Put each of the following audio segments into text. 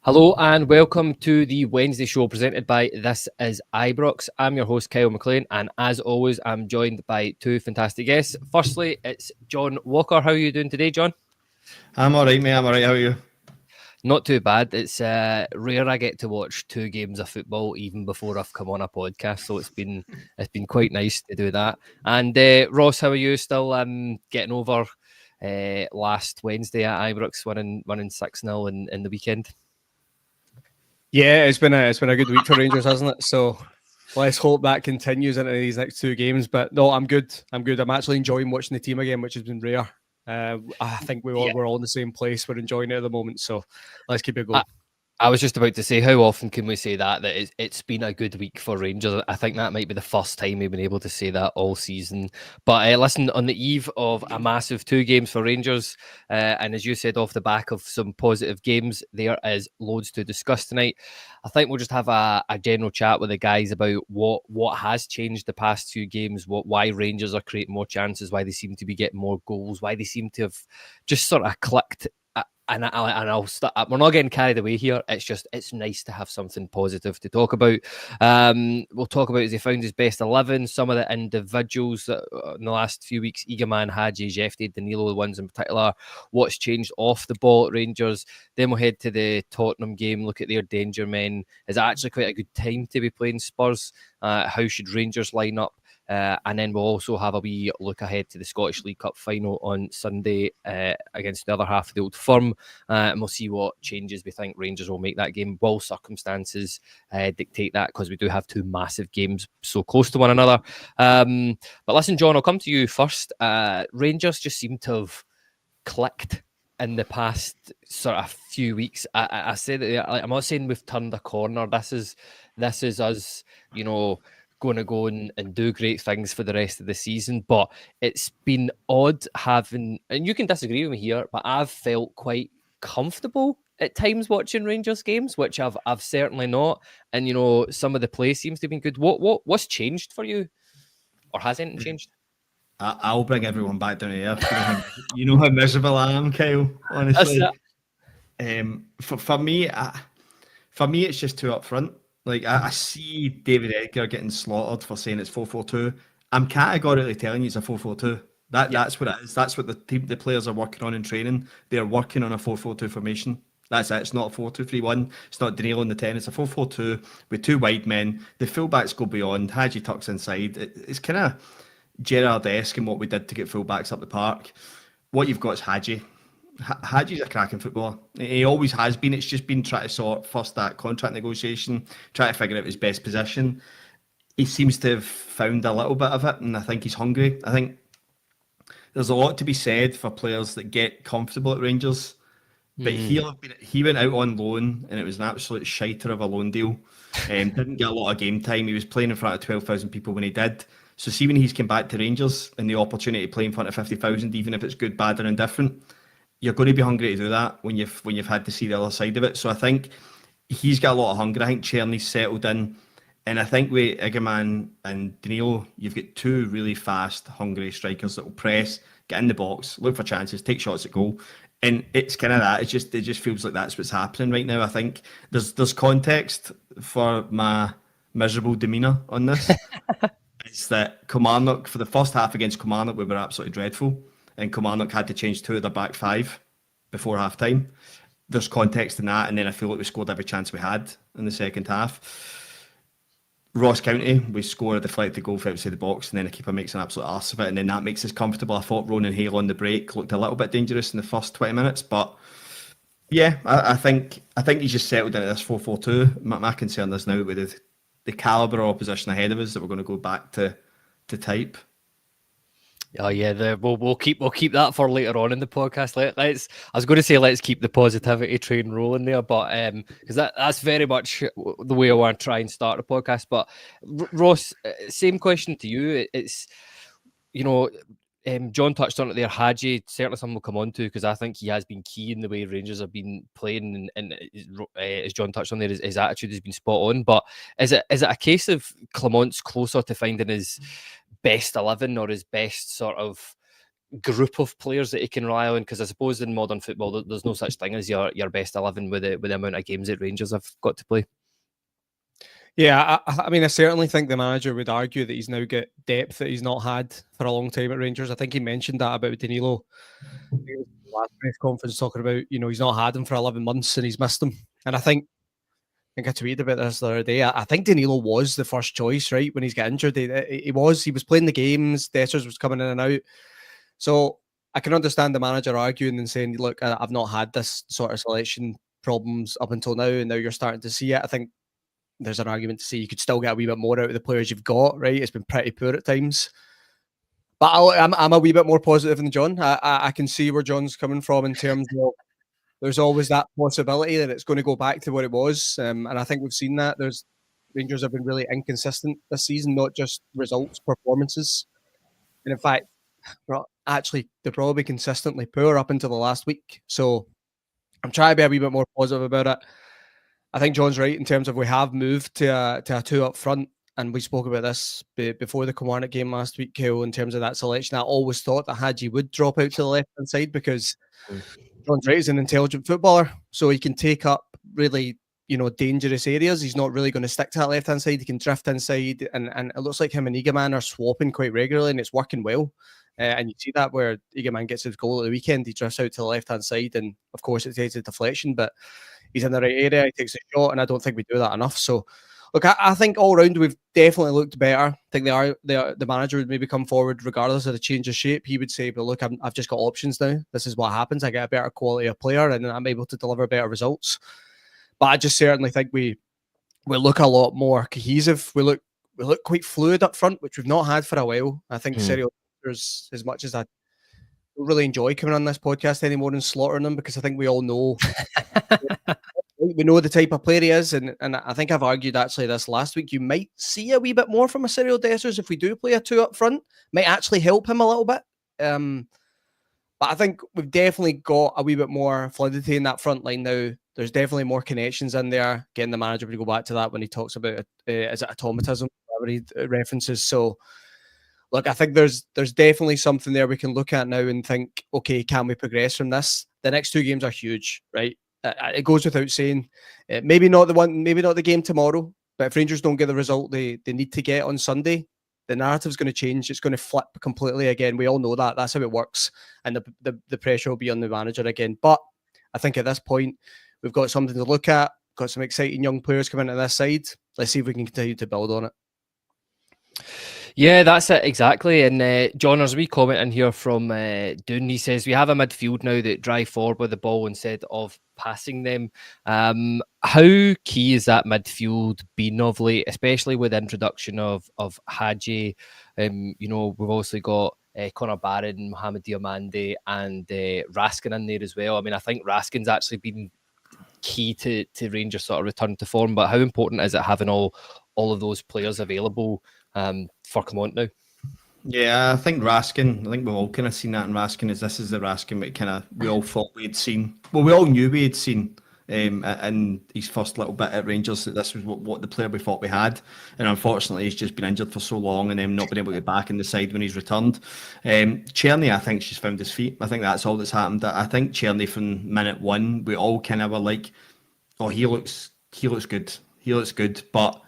Hello and welcome to the Wednesday show presented by This is Ibrox. I'm your host, Kyle McLean, and as always, I'm joined by two fantastic guests. Firstly, it's John Walker. How are you doing today, John? I'm all right, mate. I'm all right. How are you? Not too bad. It's rare I get to watch two games of football even before I've come on a podcast, so it's been quite nice to do that. And Ross, how are you? Still getting over last Wednesday at Ibrox winning 6-0 in the weekend? Yeah, it's been a good week for Rangers, hasn't it? So let's hope that continues into these next two games. But no, I'm good. I'm actually enjoying watching the team again, which has been rare. I think we're all in the same place. We're enjoying it at the moment. So let's keep it going. I was just about to say, how often can we say that it's been a good week for Rangers? I think that might be the first time we've been able to say that all season. But listen, on the eve of a massive 2 games for Rangers, and as you said, off the back of some positive games, there is loads to discuss tonight. I think we'll just have a general chat with the guys about what has changed the past 2 games, why Rangers are creating more chances, why they seem to be getting more goals, why they seem to have just sort of clicked. And I'll start. We're not getting carried away here. It's nice to have something positive to talk about. We'll talk about as he found his best 11, some of the individuals that, in the last few weeks, Igamane, Hagi, Jefte, Danilo, the ones in particular, what's changed off the ball at Rangers. Then we'll head to the Tottenham game, look at their danger men. Is it actually quite a good time to be playing Spurs? How should Rangers line up? And then we'll also have a wee look ahead to the Scottish League Cup final on Sunday against the other half of the Old Firm, and we'll see what changes we think Rangers will make that game. Will circumstances dictate that? Because we do have 2 massive games so close to one another. But listen, John, I'll come to you first. Rangers just seem to have clicked in the past sort of few weeks. I say that I'm not saying we've turned a corner. This is us, going to go and do great things for the rest of the season, but it's been odd having, and you can disagree with me here, but I've felt quite comfortable at times watching Rangers games, which I've certainly not. And some of the play seems to have been good. What's changed for you, or has anything changed? I'll bring everyone back down to earth. You know how miserable I am, Kyle. Honestly, for me, it's just too up front. Like I see David Edgar getting slaughtered for saying it's 4-4-2. I'm categorically telling you it's a 4-4-2. That's what it is. That's what the players are working on in training. They're working on a 4-4-2 formation. That's it. It's not a 4-2-3-1. It's not Danilo in the 10. It's a 4-4-2 with 2 wide men. The fullbacks go beyond. Hagi tucks inside. It's kind of Gerrard-esque in what we did to get fullbacks up the park. What you've got is Hagi. Hagi's a cracking footballer. He always has been. It's just been trying to sort first that contract negotiation, try to figure out his best position. He seems to have found a little bit of it, and I think he's hungry. I think there's a lot to be said for players that get comfortable at Rangers. But he went out on loan, and it was an absolute shiter of a loan deal. Didn't get a lot of game time. He was playing in front of 12,000 people when he did. So see when he's come back to Rangers and the opportunity to play in front of 50,000, even if it's good, bad, or indifferent, you're going to be hungry to do that when you've had to see the other side of it. So I think he's got a lot of hunger. I think Czerny's settled in, and I think with Igamane and Danilo, you've got 2 really fast, hungry strikers that will press, get in the box, look for chances, take shots at goal, and it's kind of that. It just feels like that's what's happening right now. I think there's context for my miserable demeanour on this. It's that Kilmarnock, for the first half against Kilmarnock, we were absolutely dreadful. And Kilmarnock had to change 2 of their back 5 before half time. There's context in that, and then I feel like we scored every chance we had in the second half. Ross County, we score a deflected goal from outside the box, and then the keeper makes an absolute arse of it, and then that makes us comfortable. I thought Ronan Hale on the break looked a little bit dangerous in the first 20 minutes, but yeah, I think he's just settled into this 4-4-2. My concern is now with the calibre of opposition ahead of us that we're going to go back to type. Oh yeah, we'll keep that for later on in the podcast. I was going to say let's keep the positivity train rolling there, but because that's very much the way I want to try and start the podcast. But Ross, same question to you. It's John touched on it there. Hagi, certainly something we'll come on to, because I think he has been key in the way Rangers have been playing, and as John touched on there, his attitude has been spot on. But is it a case of Clement's closer to finding his best 11 or his best sort of group of players that he can rely on? Because I suppose in modern football, there's no such thing as your best 11 with the amount of games that Rangers have got to play. Yeah, I mean, I certainly think the manager would argue that he's now got depth that he's not had for a long time at Rangers. I think he mentioned that about Danilo. I think it was the last press conference talking about, he's not had him for 11 months and he's missed him. And I think I tweeted about this the other day. I think Danilo was the first choice, right? When he's got injured, he was playing the games. Dessers was coming in and out. So I can understand the manager arguing and saying, look, I've not had this sort of selection problems up until now, and now you're starting to see it. I think there's an argument to say you could still get a wee bit more out of the players you've got, right? It's been pretty poor at times. But I'm a wee bit more positive than John. I can see where John's coming from in terms of there's always that possibility that it's going to go back to what it was. And I think we've seen that. Rangers have been really inconsistent this season, not just results, performances. And in fact, actually, they're probably consistently poor up until the last week. So I'm trying to be a wee bit more positive about it. I think John's right in terms of we have moved to a two up front, and we spoke about this before the Kilmarnock game last week, Kale, in terms of that selection. I always thought that Hagi would drop out to the left-hand side because John's right, he's an intelligent footballer, so he can take up really, dangerous areas. He's not really going to stick to that left-hand side. He can drift inside, and it looks like him and Igamane are swapping quite regularly, and it's working well. And you see that where Igamane gets his goal at the weekend, he drifts out to the left-hand side, and of course it takes a deflection, but he's in the right area, he takes a shot, and I don't think we do that enough. So, look, I think all round we've definitely looked better. I think the manager would maybe come forward regardless of the change of shape. He would say, but look, I've just got options now. This is what happens. I get a better quality of player, and I'm able to deliver better results. But I just certainly think we look a lot more cohesive. We look quite fluid up front, which we've not had for a while. I think serial as much as I don't really enjoy coming on this podcast anymore and slaughtering them, because I think we all know we know the type of player he is, and I think I've argued actually this last week, you might see a wee bit more from a Cyril Dessers if we do play a two up front. Might actually help him a little bit. But I think we've definitely got a wee bit more fluidity in that front line now. There's definitely more connections in there. Again, the manager would go back to that when he talks about is it automatism, whatever he references. So look, I think there's definitely something there we can look at now and think, okay, can we progress from this? The next two games are huge, right? It goes without saying. Maybe not the game tomorrow, but if Rangers don't get the result they need to get on Sunday, the narrative's going to change. It's going to flip completely again. We all know that. That's how it works. And the pressure will be on the manager again. But I think at this point, we've got something to look at, got some exciting young players coming into this side. Let's see if we can continue to build on it. Yeah, that's it, exactly. And John, there's a wee comment in here from Doon. He says, we have a midfield now that drive forward with the ball instead of passing them. How key is that midfield been of late, especially with the introduction of Hagi? We've also got Connor Barron, Mohamed Diomande, and Raskin in there as well. I mean, I think Raskin's actually been key to Rangers sort of return to form, but how important is it having all of those players available for Clement now? Yeah, I think we've all kind of seen that in Raskin. This is the Raskin that we all thought we had seen. Well, we all knew we had seen in his first little bit at Rangers, that this was what the player we thought we had. And unfortunately, he's just been injured for so long and then not been able to get back in the side when he's returned. Czerny, I think she's found his feet. I think that's all that's happened. I think Czerny from minute one, we all kind of were like, oh, he looks good. He looks good, but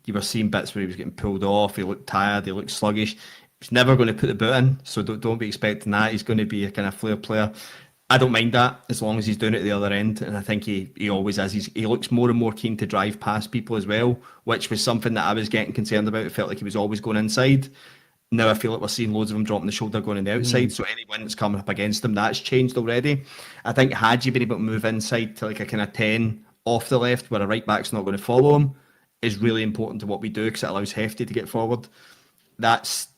you were seeing bits where he was getting pulled off. He looked tired. He looked sluggish. He's never going to put the boot in, so don't be expecting that. He's going to be a kind of flair player. I don't mind that as long as he's doing it at the other end, and I think he always is. He looks more and more keen to drive past people as well, which was something that I was getting concerned about. It felt like he was always going inside. Now I feel like we're seeing loads of them dropping the shoulder going on the outside, so anyone that's coming up against him, that's changed already. I think Hagi being able to move inside to like a kind of 10 off the left where a right back's not going to follow him is really important to what we do, because it allows Jefte to get forward. That's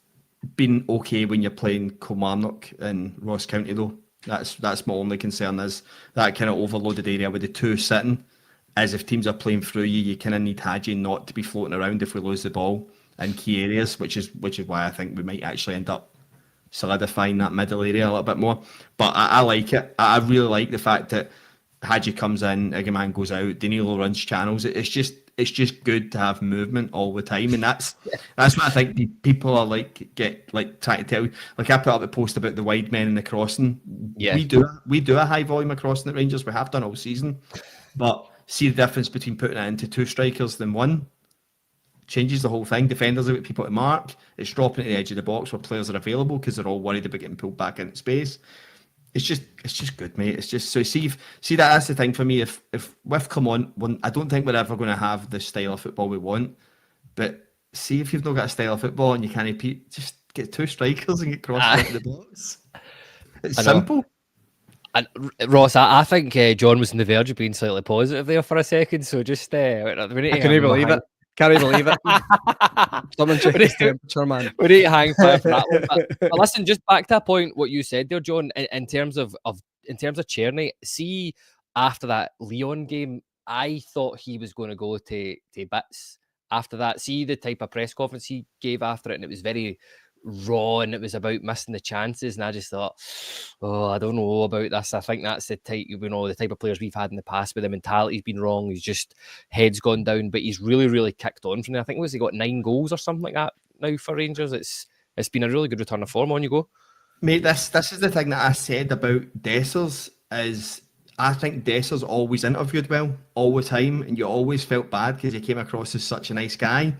been okay when you're playing Kilmarnock and Ross County though. That's my only concern, is that kind of overloaded area with the two sitting. As if teams are playing through you kind of need Hagi not to be floating around if we lose the ball in key areas, which is why I think we might actually end up solidifying that middle area a little bit more. But I like it. I really like the fact that Hagi comes in, Igamane goes out, Danilo runs channels. It's it's just good to have movement all the time, and that's what I think people are trying to tell you. Like I put up a post about the wide men and the crossing. Yeah. We do a high volume of crossing at Rangers. We have done all season, but see the difference between putting it into two strikers than one. Changes the whole thing. Defenders have got people to mark. It's dropping at the edge of the box where players are available because they're all worried about getting pulled back into space. It's just good, mate. It's just so see that's the thing for me. If with Clement, I don't think we're ever going to have the style of football we want. But see if you've not got a style of football and you can't repeat, just get two strikers and get crossed into the box. It's simple. And Ross, I think John was on the verge of being slightly positive there for a second. So just I can't believe it. Can't even believe it. Someone check his temperature, man. We need to hang fire for that one. But listen, just back to that point, what you said there, John, in terms of Czerny. See, after that Lyon game, I thought he was going to go to bits. After that, see the type of press conference he gave after it, and it was very raw, and it was about missing the chances. And I just thought, I don't know about this. I think that's the type, the type of players we've had in the past, where the mentality's been wrong. He's just head's gone down, but he's really, really kicked on from there. I think he got 9 goals or something like that now for Rangers. It's been a really good return of form. On you go, mate. This is the thing that I said about Dessers is I think Dessers always interviewed well all the time, and you always felt bad because he came across as such a nice guy.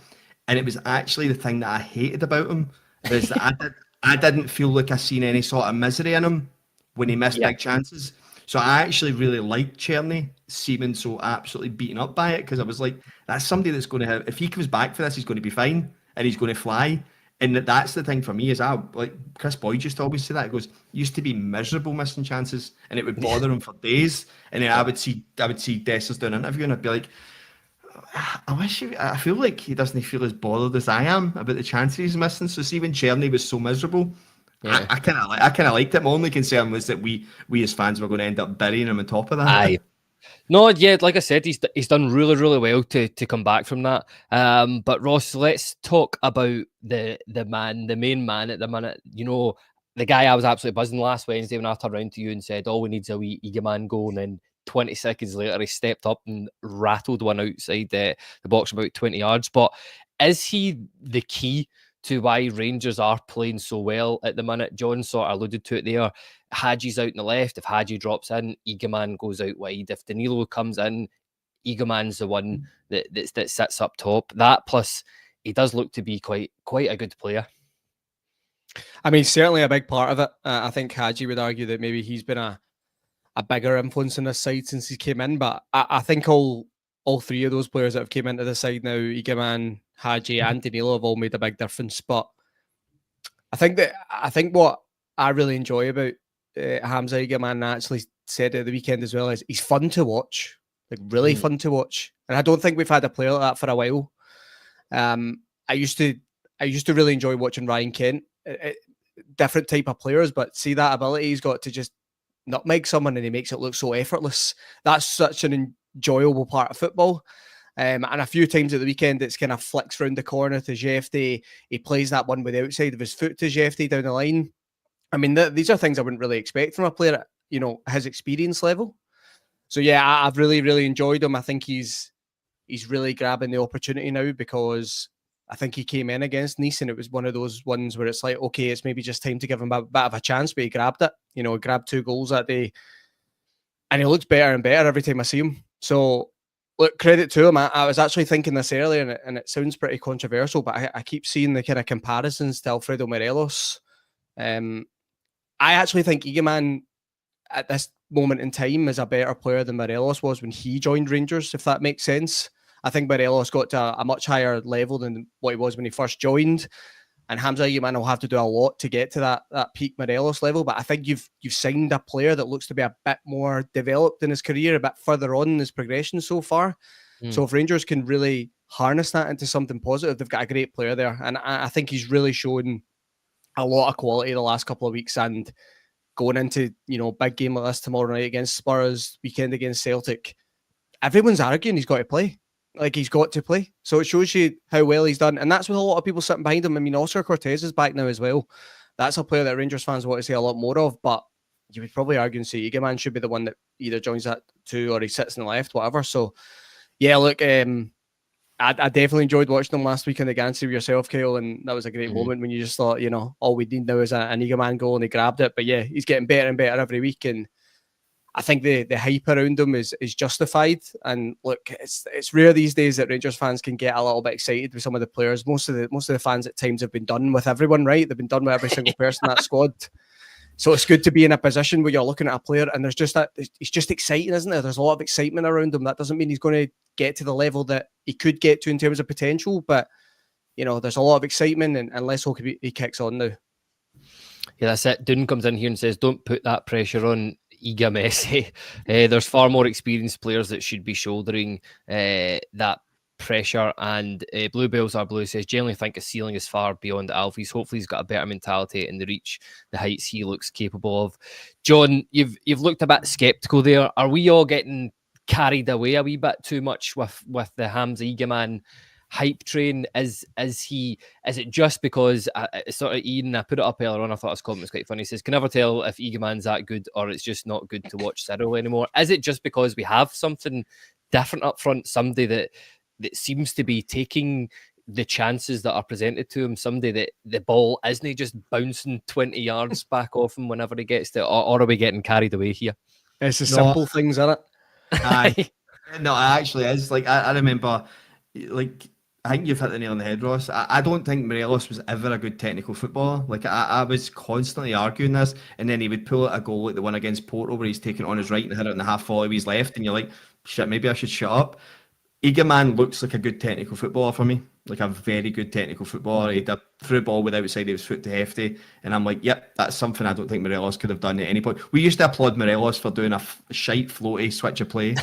And it was actually the thing that I hated about him. Is that I didn't feel like I seen any sort of misery in him when he missed big chances. So I actually really liked Czerny seeming so absolutely beaten up by it, because I was like, that's somebody that's going to have, if he comes back for this, he's going to be fine and he's going to fly. And that's the thing for me, is like Chris Boyd used to always say that. He goes, used to be miserable missing chances and it would bother him for days. And then I would see Dessers doing an interview and I'd be like, I feel like he doesn't feel as bothered as I am about the chances he's missing. So see, when Czerny was so miserable, I kind of liked it. My only concern was that we as fans were going to end up burying him on top of that. Aye. No, yeah, like I said, he's done really, really well to come back from that. But Ross, let's talk about the main man at the minute. The guy I was absolutely buzzing last Wednesday when I turned around to you and said, all we need is a wee Igamane goal, and then 20 seconds later, he stepped up and rattled one outside the box about 20 yards. But is he the key to why Rangers are playing so well at the minute? John sort of alluded to it there. Hagi's out on the left. If Hagi drops in, Igamane goes out wide. If Danilo comes in, Igamane's the one that sits up top. That plus, he does look to be quite a good player. I mean, certainly a big part of it. I think Hagi would argue that maybe he's been a bigger influence on this side since he came in, but I think all three of those players that have came into the side now, Igamane, Hagi and Danilo, have all made a big difference. But I think what I really enjoy about Hamza Igamane, I actually said at the weekend as well, is he's fun to watch, like really fun to watch. And I don't think we've had a player like that for a while. I used to really enjoy watching Ryan Kent, different type of players, but see that ability he's got to just nutmeg someone and he makes it look so effortless. That's such an enjoyable part of football. And a few times at the weekend, it's kind of flicks round the corner to Jefte. He plays that one with the outside of his foot to Jefte down the line. I mean, these are things I wouldn't really expect from a player at, his experience level. So yeah, I've really, really enjoyed him. I think he's really grabbing the opportunity now, because I think he came in against Nice and it was one of those ones where it's like, okay, it's maybe just time to give him a bit of a chance, but he grabbed it. He grabbed 2 goals that day. And he looks better and better every time I see him. So, look, credit to him. I was actually thinking this earlier, and it sounds pretty controversial, but I keep seeing the kind of comparisons to Alfredo Morelos. I actually think Igamane at this moment in time is a better player than Morelos was when he joined Rangers, if that makes sense. I think Morelos got to a much higher level than what he was when he first joined. And Hamza Igamane will have to do a lot to get to that peak Morelos level. But I think you've signed a player that looks to be a bit more developed in his career, a bit further on in his progression so far. So if Rangers can really harness that into something positive, they've got a great player there. And I think he's really shown a lot of quality the last couple of weeks. And going into, big game like this tomorrow night against Spurs, weekend against Celtic, everyone's arguing he's got to play. Like, he's got to play. So it shows you how well he's done. And that's with a lot of people sitting behind him. I mean, Oscar Cortez is back now as well. That's a player that Rangers fans want to see a lot more of. But you would probably argue and say Igamane should be the one that either joins that 2 or he sits in the left, whatever. So, yeah, look, I definitely enjoyed watching them last week in the Gantry with yourself, Kyle, and that was a great moment when you just thought, all we need now is an Igamane goal, and he grabbed it. But yeah, he's getting better and better every week, and I think the hype around him is justified. And look, it's rare these days that Rangers fans can get a little bit excited with some of the players. Most of the fans at times have been done with everyone, right? They've been done with every single person in that squad. So it's good to be in a position where you're looking at a player and there's just that, it's just exciting, isn't there? There's a lot of excitement around him. That doesn't mean he's going to get to the level that he could get to in terms of potential, but there's a lot of excitement, and let's hope he kicks on now. Yeah, that's it. Dune comes in here and says, don't put that pressure on Iga Messi. There's far more experienced players that should be shouldering that pressure. And Bluebells Are Blue says, generally think his ceiling is far beyond Alfie's. Hopefully he's got a better mentality and reach the heights he looks capable of. John, you've looked a bit sceptical there. Are we all getting carried away a wee bit too much with the Hamza Igamane hype train? Is it just because sort of Ian, I put it up earlier on, I thought his comment was quite funny. He says, can never tell if Igamane's that good or it's just not good to watch Cyril anymore. Is it just because we have something different up front, somebody that seems to be taking the chances that are presented to him, somebody that the ball isn't just bouncing 20 yards back off him whenever he gets to, or are we getting carried away here? It's the simple things, isn't it? No, it actually is. Like I remember, like, I think you've hit the nail on the head, Ross. I don't think Morelos was ever a good technical footballer. Like I was constantly arguing this, and then he would pull out a goal like the one against Porto where he's taken it on his right and hit it in the half volley with his left, and you're like, shit, maybe I should shut up. Igamane looks like a good technical footballer for me, like a very good technical footballer. He had a through ball with outside of his foot to Jefte, and I'm like, yep, that's something I don't think Morelos could have done at any point. We used to applaud Morelos for doing a shite floaty switch of play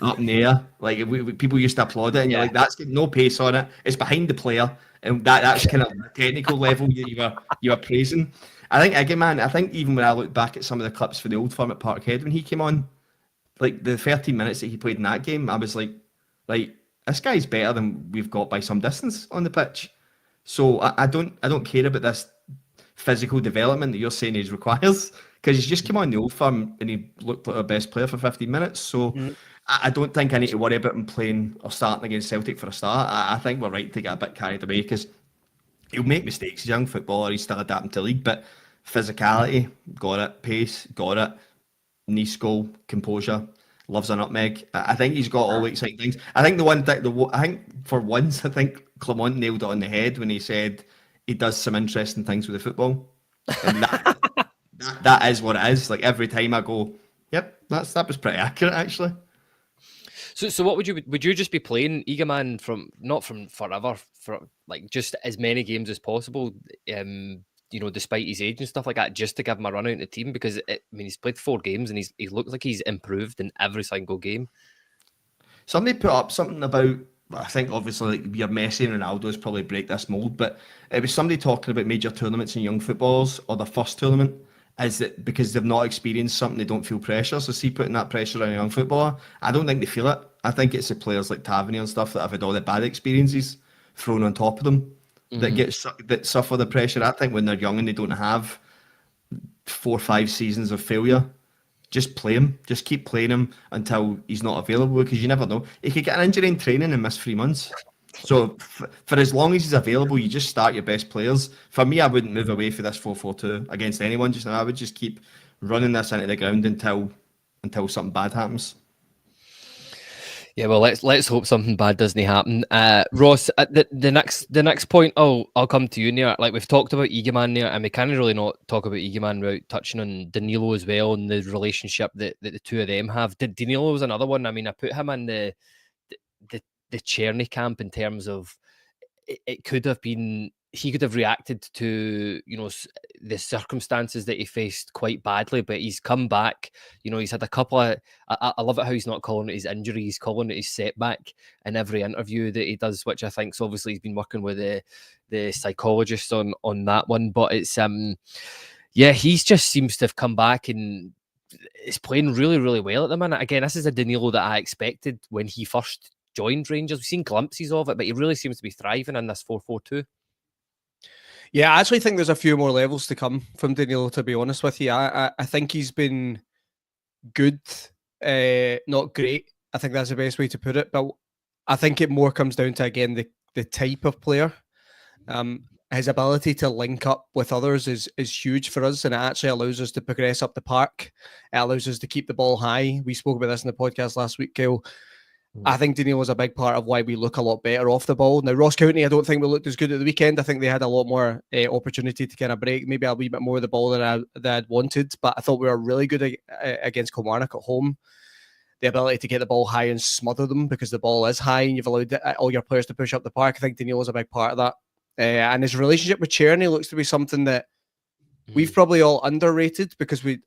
up in the air. Like people used to applaud it, and you're like, that's got no pace on it. It's behind the player, and that's kind of the technical level you were praising. I think Igamane, I think even when I look back at some of the clips for the old firm at Parkhead when he came on, like the 13 minutes that he played in that game, I was like, this guy's better than we've got by some distance on the pitch. So I don't care about this physical development that you're saying he requires, because he's just come on the old firm and he looked like our best player for 15 minutes. So I don't think I need to worry about him playing or starting against Celtic for a start. I think we're right to get a bit carried away because he'll make mistakes. He's a young footballer, he's still adapting to league, but physicality, got it. Pace, got it. Nice goal, composure. Loves a nutmeg. I think he's got all the exciting things. I think I think for once, I think Clement nailed it on the head when he said he does some interesting things with the football, and that is what it is. Like every time I go, yep, that was pretty accurate actually. So what would you just be playing Igamane not from forever, for like just as many games as possible? Despite his age and stuff like that, just to give him a run out in the team, because he's played 4 games and he looks like he's improved in every single game. Somebody put up something about, I think obviously like your Messi and Ronaldo's probably break this mold, but it was somebody talking about major tournaments in young footballers or their first tournament, is that because they've not experienced something, they don't feel pressure. So see, putting that pressure on a young footballer, I don't think they feel it. I think it's the players like Tavernier and stuff that have had all the bad experiences thrown on top of them that suffer the pressure. I think when they're young and they don't have 4 or 5 seasons of failure, just play him. Just keep playing him until he's not available, because you never know. He could get an injury in training and miss 3 months. So for as long as he's available, you just start your best players. For me, I wouldn't move away for this 4-4-2 against anyone just now. I would just keep running this into the ground until something bad happens. Yeah, well, let's hope something bad doesn't happen. Ross, the next point, I'll come to you there. Like we've talked about Igamane there, and we can't really not talk about Igamane without touching on Danilo as well and the relationship that the two of them have. Danilo was another one. I mean, I put him in the Czerny camp in terms of it could have been. He could have reacted to, the circumstances that he faced quite badly, but he's come back. He's had a couple of. I love it how he's not calling it his injury; he's calling it his setback in every interview that he does, which I think obviously he's been working with the psychologist on that one. But it's he's just seems to have come back and is playing really, really well at the minute. Again, this is a Danilo that I expected when he first joined Rangers. We've seen glimpses of it, but he really seems to be thriving in this 4-4-2. Yeah, I actually think there's a few more levels to come from Danilo, to be honest with you. I think he's been good, not great. I think that's the best way to put it. But I think it more comes down to, again, the type of player. His ability to link up with others is huge for us, and it actually allows us to progress up the park. It allows us to keep the ball high. We spoke about this in the podcast last week, Kyle. I think Danilo was a big part of why we look a lot better off the ball. Now, Ross County, I don't think we looked as good at the weekend. I think they had a lot more opportunity to kind of break, maybe a wee bit more of the ball than I'd wanted, but I thought we were really good against Kilmarnock at home. The ability to get the ball high and smother them because the ball is high and you've allowed all your players to push up the park. I think Danilo was a big part of that. And his relationship with Czerny looks to be something that we've probably all underrated, because we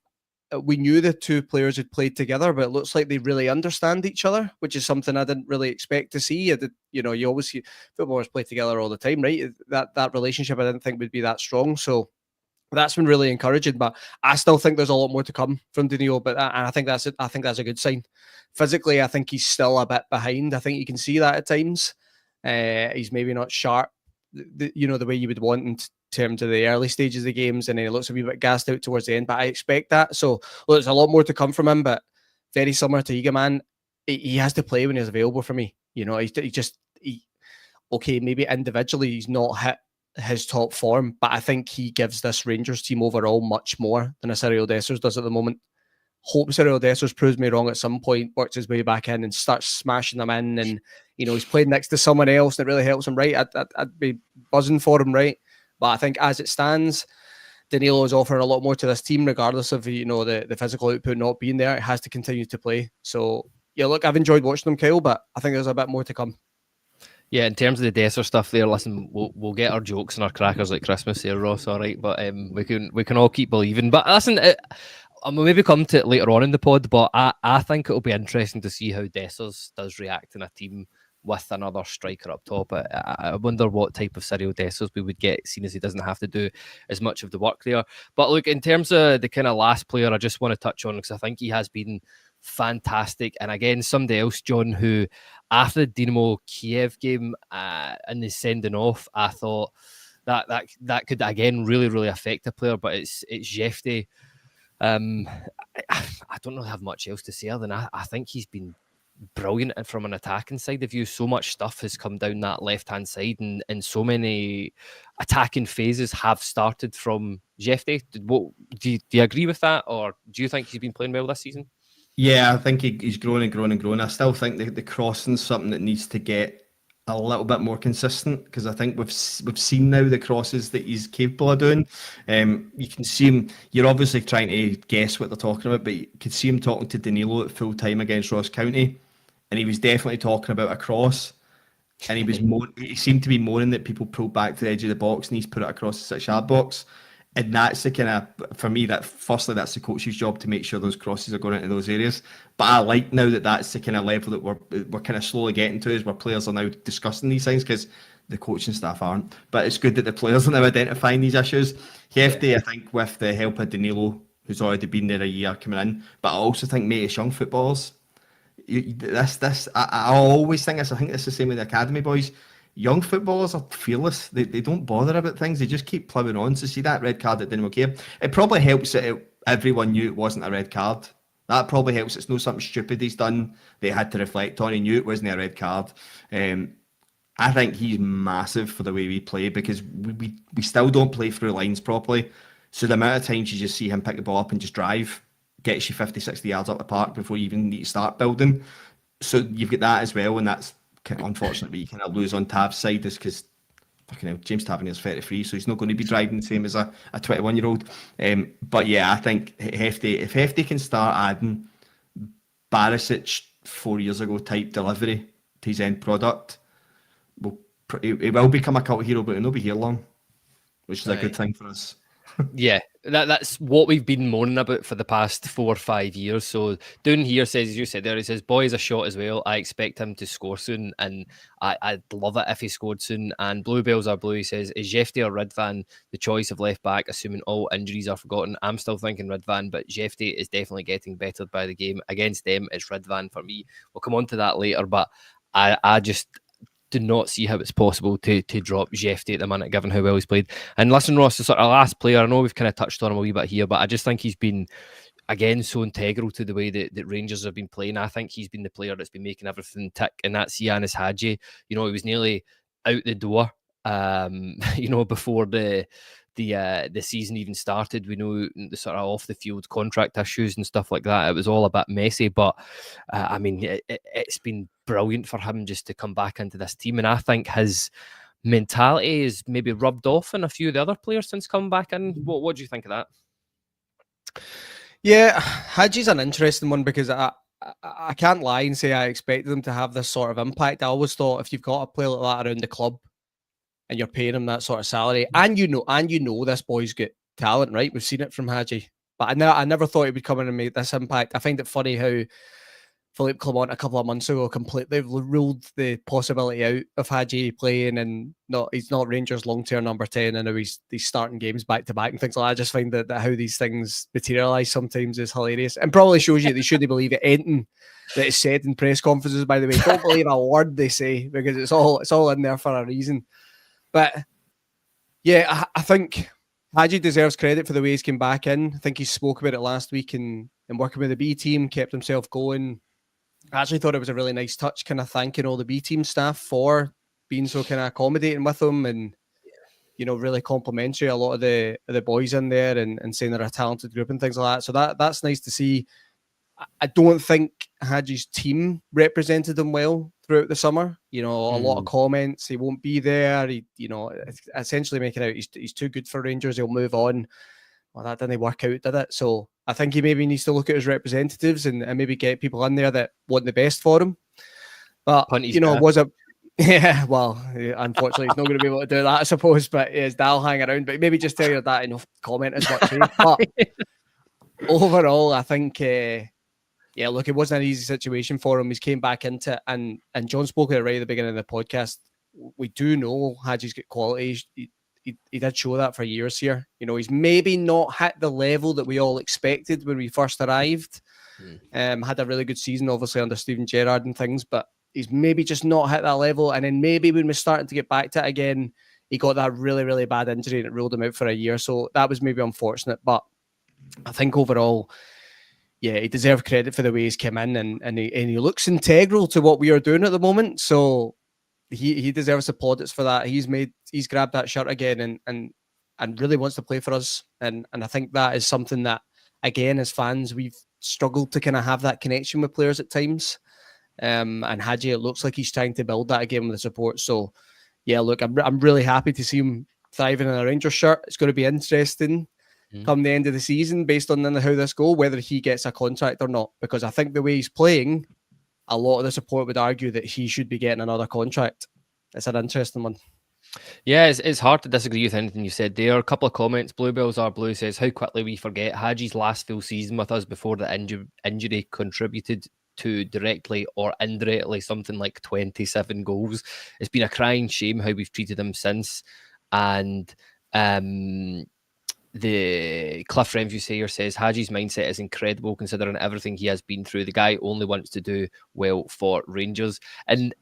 knew the two players had played together, but it looks like they really understand each other, which is something I didn't really expect to see. You always see footballers play together all the time, right? That relationship I didn't think would be that strong. So that's been really encouraging, but I still think there's a lot more to come from Danilo. But I think that's a good sign. Physically, I think he's still a bit behind. I think you can see that at times. He's maybe not sharp, the way you would want in terms of the early stages of the games, and then he looks a wee bit gassed out towards the end. But I expect that. So there's a lot more to come from him. But very similar to Igamane, he has to play when he's available for me. Okay, maybe individually he's not hit his top form, but I think he gives this Rangers team overall much more than a Cyril Dessers does at the moment. Hope Cyril Dessers proves me wrong at some point, works his way back in and starts smashing them in, and he's played next to someone else and it really helps him, right? I'd be buzzing for him, right? But I think as it stands, Danilo is offering a lot more to this team, regardless of the physical output not being there. It has to continue to play. So yeah, look, I've enjoyed watching them, Kyle, but I think there's a bit more to come. Yeah, in terms of the Desser stuff there, listen, we'll get our jokes and our crackers like Christmas here, Ross, all right? But we can all keep believing. But listen, we'll maybe come to it later on in the pod, but I think it'll be interesting to see how Dessers does react in a team with another striker up top. I wonder what type of Cyril Dessers we would get, seeing as he doesn't have to do as much of the work there. But look, in terms of the kind of last player I just want to touch on, because I think he has been fantastic. And again, somebody else, John, who after the Dynamo Kiev game and the sending off, I thought that could again really, really affect a player. But it's Jefte. I don't really have much else to say other than I think he's been brilliant from an attacking side of view. So much stuff has come down that left-hand side, and so many attacking phases have started from Jefte. Do you agree with that, or do you think he's been playing well this season? Yeah, I think he's growing and growing and growing. I still think the crossing's something that needs to get a little bit more consistent, because I think we've seen now the crosses that he's capable of doing. You can see him. You're obviously trying to guess what they're talking about, but you could see him talking to Danilo at full time against Ross County, and he was definitely talking about a cross. And he seemed to be moaning that people pulled back to the edge of the box and he's put it across the 6-yard box. And that's the kind of, for me, that's the coach's job to make sure those crosses are going into those areas. But I like now that that's the kind of level that we're kind of slowly getting to, is where players are now discussing these things, because the coaching staff aren't. But it's good that the players are now identifying these issues. Jefte, I think, with the help of Danilo, who's already been there a year coming in, but I also think, mate, it's young footballers. I always think this. I think it's the same with the academy boys. Young footballers are fearless. They don't bother about things. They just keep ploughing on. So see that red card at Dynamo Kiev, it probably helps that everyone knew it wasn't a red card. That probably helps. It's not something stupid he's done they had to reflect on. He knew it wasn't a red card. I think he's massive for the way we play, because we still don't play through lines properly. So the amount of times you just see him pick the ball up and just drive gets you 50, 60 yards up the park before you even need to start building. So you've got that as well, and that's unfortunately you kind of lose on Tav's side, is because James Tavernier's 33, so he's not going to be driving the same as a 21-year-old. But yeah, I think if Jefte can start adding Barisic 4 years ago type delivery to his end product, he will become a cult hero, but he'll not be here long, which is a good thing for us. Yeah, that's what we've been moaning about for the past 4 or 5 years. So down here says, as you said there, he says, boy is a shot as well. I expect him to score soon, and I'd love it if he scored soon. And Bluebells are blue. He says, is Jefte or Ridvan the choice of left back, assuming all injuries are forgotten? I'm still thinking Ridvan, but Jefte is definitely getting bettered by the game. Against them, it's Ridvan for me. We'll come on to that later, but I just do not see how it's possible to drop Jefte at the minute, given how well he's played. And listen, Ross, the sort of last player, I know we've kind of touched on him a wee bit here, but I just think he's been again, so integral to the way that Rangers have been playing. I think he's been the player that's been making everything tick, and that's Ianis Hagi. He was nearly out the door, before the season even started. We know the sort of off the field contract issues and stuff like that. It was all a bit messy, but it's been brilliant for him just to come back into this team, and I think his mentality is maybe rubbed off on a few of the other players since coming back in. What do you think of that? Yeah, Haji's an interesting one because I can't lie and say I expected him to have this sort of impact. I always thought if you've got a player like that around the club and you're paying him that sort of salary, and you know this boy's got talent, right? We've seen it from Hagi, but I never thought he would come in and make this impact. I find it funny how Philippe Clement a couple of months ago completely ruled the possibility out of Hagi playing, and he's not Rangers long-term number 10, and now he's starting games back-to-back and things like that. I just find that how these things materialise sometimes is hilarious, and probably shows you they shouldn't believe it anything that is said in press conferences, by the way. Don't believe a word they say, because it's all in there for a reason. But yeah, I think Hagi deserves credit for the way he's come back in. I think he spoke about it last week and working with the B team, kept himself going. I actually thought it was a really nice touch, kind of thanking all the B team staff for being so kind of accommodating with him, and really complimentary. A lot of the boys in there and saying they're a talented group and things like that. So that's nice to see. I don't think Hagi's team represented him well throughout the summer. A lot of comments. He won't be there. He, essentially making out he's too good for Rangers. He'll move on. Well, that didn't work out, did it? So I think he maybe needs to look at his representatives and maybe get people in there that want the best for him. But, was it... Yeah, well, unfortunately, he's not going to be able to do that, I suppose. But his Dal hang around. But maybe just tell your dad enough comment as much. But overall, I think... look, it wasn't an easy situation for him. He's came back into it, and John spoke at it right at the beginning of the podcast. We do know Hagi's got quality. He did show that for years here. He's maybe not hit the level that we all expected when we first arrived. Had a really good season, obviously, under Steven Gerrard and things, but he's maybe just not hit that level. And then maybe when we're starting to get back to it again, he got that really, really bad injury and it ruled him out for a year. So that was maybe unfortunate. But I think overall, yeah, he deserves credit for the way he's come in, and he looks integral to what we are doing at the moment. So he deserves the plaudits for that. He's grabbed that shirt again and really wants to play for us. And I think that is something that, again, as fans, we've struggled to kind of have that connection with players at times. And Hagi, it looks like he's trying to build that again with the support. So yeah, look, I'm really happy to see him thriving in a Rangers shirt. It's going to be interesting come the end of the season, based on how this goes, whether he gets a contract or not. Because I think the way he's playing, a lot of the support would argue that he should be getting another contract. It's an interesting one. Yeah, it's hard to disagree with anything you said there. A couple of comments. Bluebells Are Blue says, how quickly we forget Hagi's last full season with us before the injury contributed to directly or indirectly something like 27 goals. It's been a crying shame how we've treated him since. And the Cliff Renfrew Sayer says, Hagi's mindset is incredible considering everything he has been through. The guy only wants to do well for Rangers. And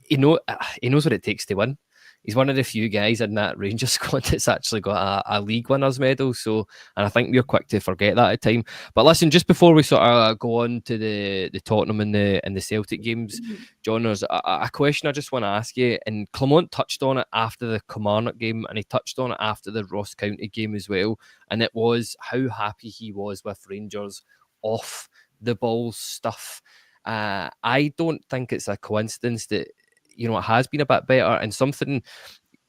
he knows what it takes to win. He's one of the few guys in that Rangers squad that's actually got a league winners medal. So, and I think we're quick to forget that at time. But listen, just before we sort of go on to the Tottenham and the Celtic games, John, there's a question I just want to ask you. And Clement touched on it after the Kilmarnock game, and he touched on it after the Ross County game as well. And it was how happy he was with Rangers off the ball stuff. I don't think it's a coincidence that it has been a bit better, and something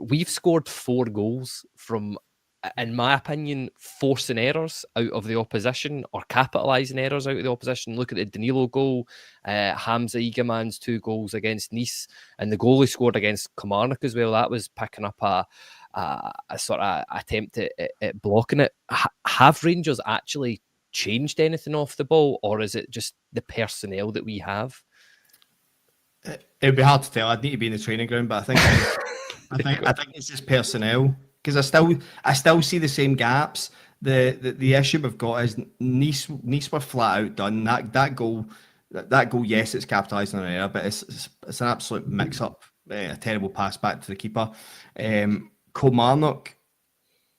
we've scored 4 goals from, in my opinion, forcing errors out of the opposition or capitalising errors out of the opposition. Look at the Danilo goal, Hamza Igamane's 2 goals against Nice, and the goal he scored against Kilmarnock as well. That was picking up a sort of attempt at blocking it. Have Rangers actually changed anything off the ball, or is it just the personnel that we have? It would be hard to tell. I'd need to be in the training ground, but I think it's just personnel, because I still see the same gaps. The issue we've got is Nice were flat out done. That goal, yes, it's capitalised on an error, but it's an absolute mix up. A terrible pass back to the keeper. Kilmarnock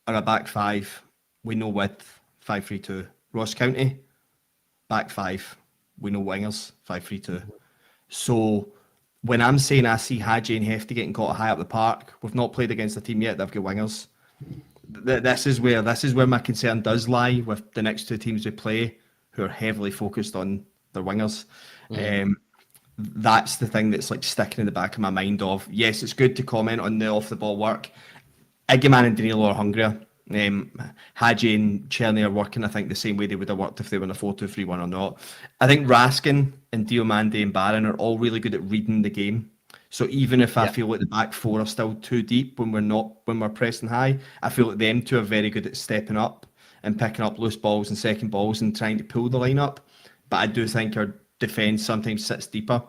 are a back 5. We know with 5-3-2. Ross County back five, we know wingers, 5-3-2. So when I'm saying I see Hagi and Jefte getting caught high up the park, we've not played against a team yet. They've got wingers. This is where my concern does lie with the next two teams we play, who are heavily focused on their wingers. That's the thing that's like sticking in the back of my mind. Of yes, it's good to comment on the off the ball work. Igamane and Danilo are hungrier. Hagi and Cherny are working, I think, the same way they would have worked if they were in a 4-2-3-1 or not. I think Raskin and Diomande and Barron are all really good at reading the game. So even if I feel like the back four are still too deep when we're pressing high, I feel like them two are very good at stepping up and picking up loose balls and second balls and trying to pull the line up. But I do think our defence sometimes sits deeper.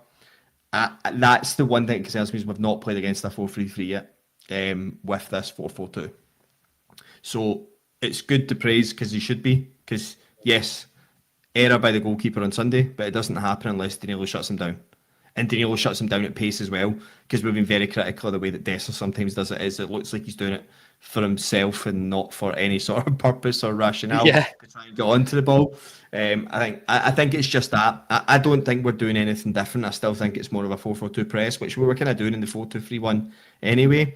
That's the one thing that concerns me, is we've not played against a 4-3-3 yet with this 4-4-2. So it's good to praise, because he should be. Because yes, error by the goalkeeper on Sunday, but it doesn't happen unless Danilo shuts him down. And Danilo shuts him down at pace as well, because we've been very critical of the way that Dessler sometimes does it. It looks like he's doing it for himself and not for any sort of purpose or rationale to try and get onto the ball. I think it's just that. I don't think we're doing anything different. I still think it's more of a 4-4-2 press, which we were kind of doing in the 4-2-3-1 anyway.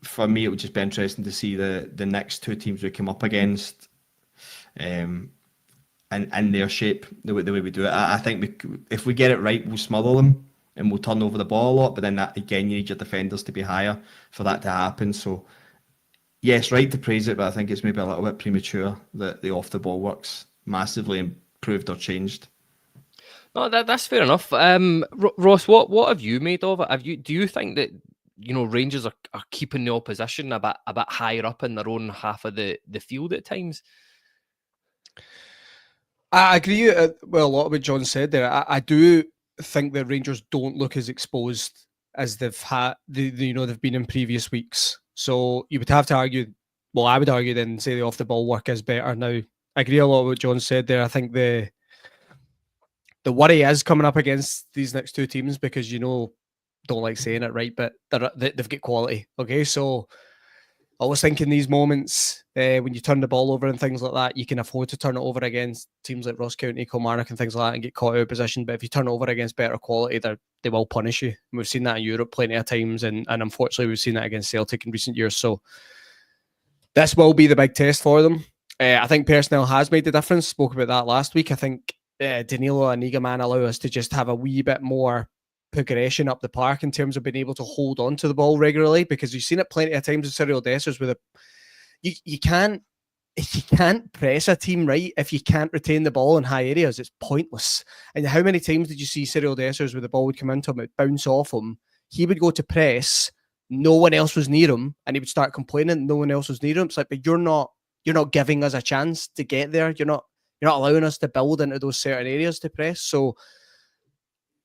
For me, it would just be interesting to see the next two teams we come up against and their shape, the way we do it. I think if we get it right, we'll smother them and we'll turn over the ball a lot. But then that, again, you need your defenders to be higher for that to happen. So yes, right to praise it, but I think it's maybe a little bit premature that the off the ball works massively improved or changed. No, that's fair enough. Ross, what have you made of it? Do you think that Rangers are keeping the opposition a bit higher up in their own half of the field at times? I agree. Well, a lot of what John said there. I do think that Rangers don't look as exposed as they've had. They've been in previous weeks. So you would have to argue. Well, I would argue then, say the off the ball work is better now. I agree a lot with what John said there. I think the worry is coming up against these next two teams, because don't like saying it, right, but they've got quality. Okay, so I was thinking these moments when you turn the ball over and things like that, you can afford to turn it over against teams like Ross County, Kilmarnock and things like that and get caught out of position. But if you turn it over against better quality, they will punish you. And we've seen that in Europe plenty of times, and unfortunately we've seen that against Celtic in recent years. So this will be the big test for them. I think personnel has made the difference. Spoke about that last week. I think Danilo and Igamane allow us to just have a wee bit more progression up the park in terms of being able to hold on to the ball regularly, because you've seen it plenty of times with Cyril Dessers with you can't press a team right if you can't retain the ball in high areas. It's pointless. And how many times did you see Cyril Dessers where the ball would come into him, it would bounce off him, he would go to press, no one else was near him, and he would start complaining no one else was near him. It's like, but you're not giving us a chance to get there. You're not allowing us to build into those certain areas to press. So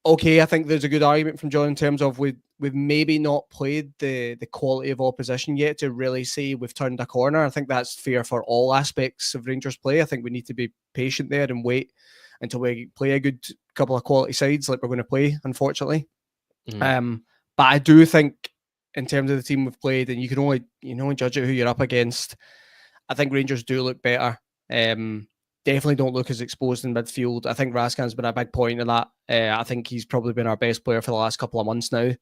okay, I think there's a good argument from John in terms of we've maybe not played the quality of opposition yet to really say we've turned a corner. I think that's fair for all aspects of Rangers play. I think we need to be patient there and wait until we play a good couple of quality sides like we're going to play, unfortunately. But I do think in terms of the team we've played, and you can only judge it who you're up against, I think Rangers do look better. Definitely don't look as exposed in midfield. I think Raskin's been a big point in that. I think he's probably been our best player for the last couple of months now.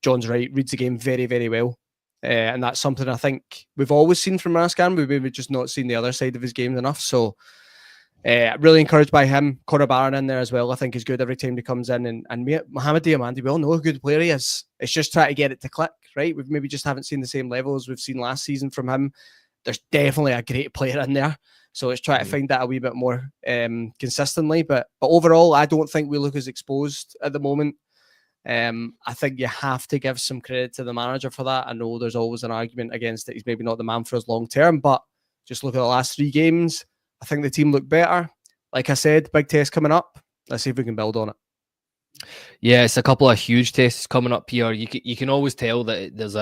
John's right, reads the game very, very well. And that's something I think we've always seen from Raskin. We've maybe just not seen the other side of his game enough. So really encouraged by him. Conor Barron in there as well, I think is good every time he comes in. And Mohamed Diamandi, we all know how good a player he is. It's just trying to get it to click, right? We maybe just haven't seen the same level as we've seen last season from him. There's definitely a great player in there. So let's try to find that a wee bit more consistently. But overall, I don't think we look as exposed at the moment. I think you have to give some credit to the manager for that. I know there's always an argument against it. He's maybe not the man for us long term, but just look at the last 3 games. I think the team look better. Like I said, big test coming up. Let's see if we can build on it. Yeah, it's a couple of huge tests coming up here. You can always tell that there's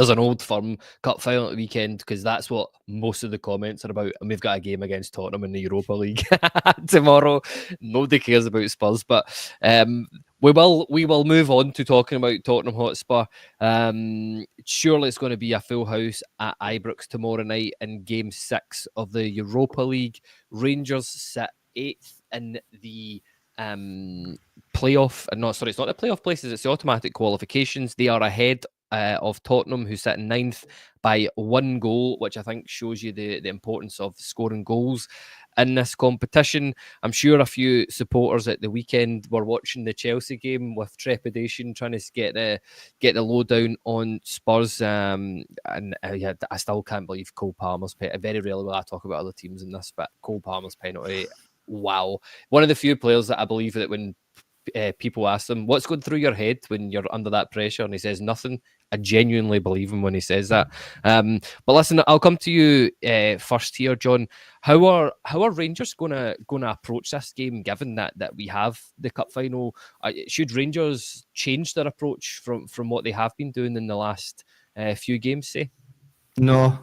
an Old Firm cup final at the weekend, because that's what most of the comments are about. And we've got a game against Tottenham in the Europa League tomorrow. Nobody cares about Spurs, but we will move on to talking about Tottenham Hotspur. Surely it's going to be a full house at Ibrox tomorrow night in Game 6 of the Europa League. Rangers sit 8th in the playoff. No, sorry, it's not the playoff places, it's the automatic qualifications. They are ahead of Tottenham, who's sitting 9th by 1 goal, which I think shows you the importance of scoring goals in this competition. I'm sure a few supporters at the weekend were watching the Chelsea game with trepidation, trying to get the lowdown on Spurs. Yeah, I still can't believe Cole Palmer's penalty. Very rarely will I talk about other teams in this, but Cole Palmer's penalty. Wow, one of the few players that I believe that when people ask them, what's going through your head when you're under that pressure, and he says nothing, I genuinely believe him when he says that. But listen, I'll come to you first here, John. How are Rangers going to approach this game, given that we have the cup final? Should Rangers change their approach from what they have been doing in the last few games, say? No,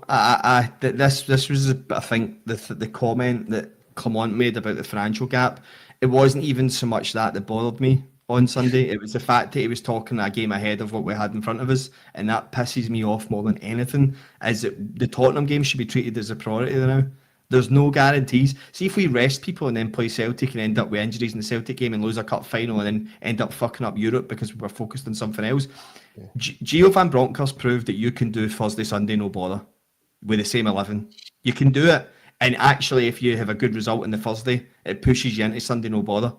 this was, I think, the comment that Clement made about the financial gap. It wasn't even so much that bothered me on Sunday. It was the fact that he was talking a game ahead of what we had in front of us, and that pisses me off more than anything. Is that the Tottenham game should be treated as a priority now? There's no guarantees. See, if we rest people and then play Celtic and end up with injuries in the Celtic game and lose a cup final and then end up fucking up Europe because we were focused on something else. Yeah. Gio Van Bronckhorst proved that you can do Thursday, Sunday, no bother with the same 11. You can do it. And actually, if you have a good result in the Thursday, it pushes you into Sunday no bother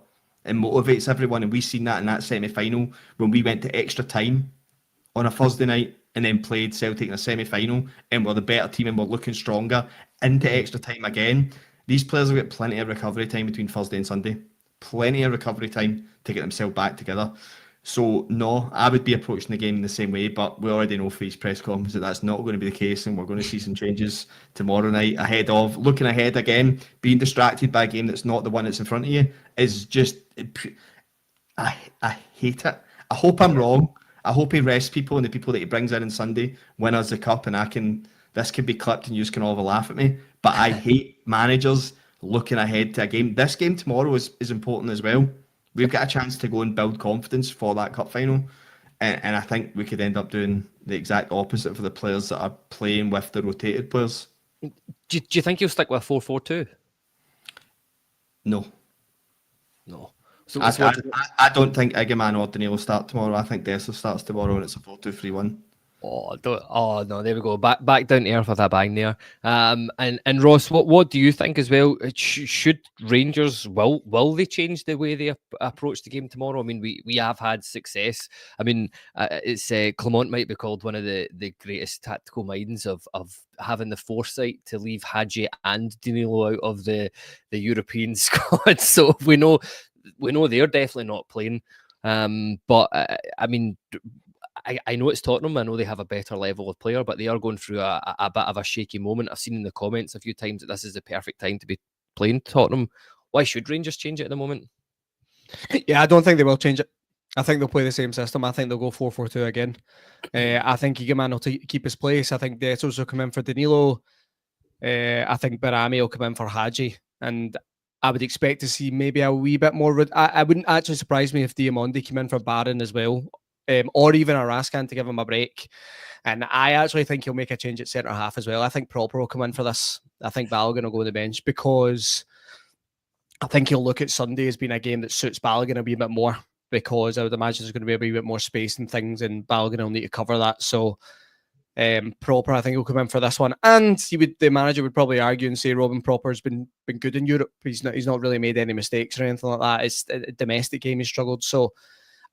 and motivates everyone. And we've seen that in that semi-final when we went to extra time on a Thursday night and then played Celtic in a semi-final and we're the better team and we're looking stronger into extra time again. These players have got plenty of recovery time between Thursday and Sunday. Plenty of recovery time to get themselves back together. So, no, I would be approaching the game in the same way, but we already know for his press conference that that's not going to be the case, and we're going to see some changes tomorrow night looking ahead again. Being distracted by a game that's not the one that's in front of you is just, I hate it. I hope I'm wrong. I hope he rests people, and the people that he brings in on Sunday win us the cup, and this can be clipped and you can all have a laugh at me, but I hate managers looking ahead to a game. This game tomorrow is important as well. We've got a chance to go and build confidence for that cup final. And I think we could end up doing the exact opposite for the players that are playing with the rotated players. Do you think you'll stick with 4-4-2? No. So I don't think Igamane or Danilo start tomorrow. I think Dessler starts tomorrow and it's a 4-2-3-1. Oh no! There we go. Back down to earth with a bang there. And Ross, what do you think as well? Should Rangers will they change the way they approach the game tomorrow? I mean, we have had success. I mean, it's Clement might be called one of the greatest tactical minds of having the foresight to leave Hagi and Danilo out of the European squad. So we know they're definitely not playing. But I mean. I know it's Tottenham. I know they have a better level of player, but they are going through a bit of a shaky moment. I've seen in the comments a few times that this is the perfect time to be playing Tottenham. Why should Rangers change it at the moment? Yeah, I don't think they will change it. I think they'll play the same system. I think they'll go 4-4-2 again. I think Igamane will keep his place. I think Dessers will come in for Danilo. I think Barami will come in for Hagi. And I would expect to see maybe a wee bit more. I wouldn't actually surprise me if Diamondi came in for Barron as well. Or even a Raskan to give him a break. And I actually think he'll make a change at centre half as well. I think Proper will come in for this. I think Balogun will go on the bench because I think he'll look at Sunday as being a game that suits Balogun a wee bit more, because I would imagine there's going to be a wee bit more space and things, and Balogun will need to cover that. So Proper, I think, he'll come in for this one. And the manager would probably argue and say Robin Proper's been good in Europe. He's not really made any mistakes or anything like that. It's a domestic game he's struggled. So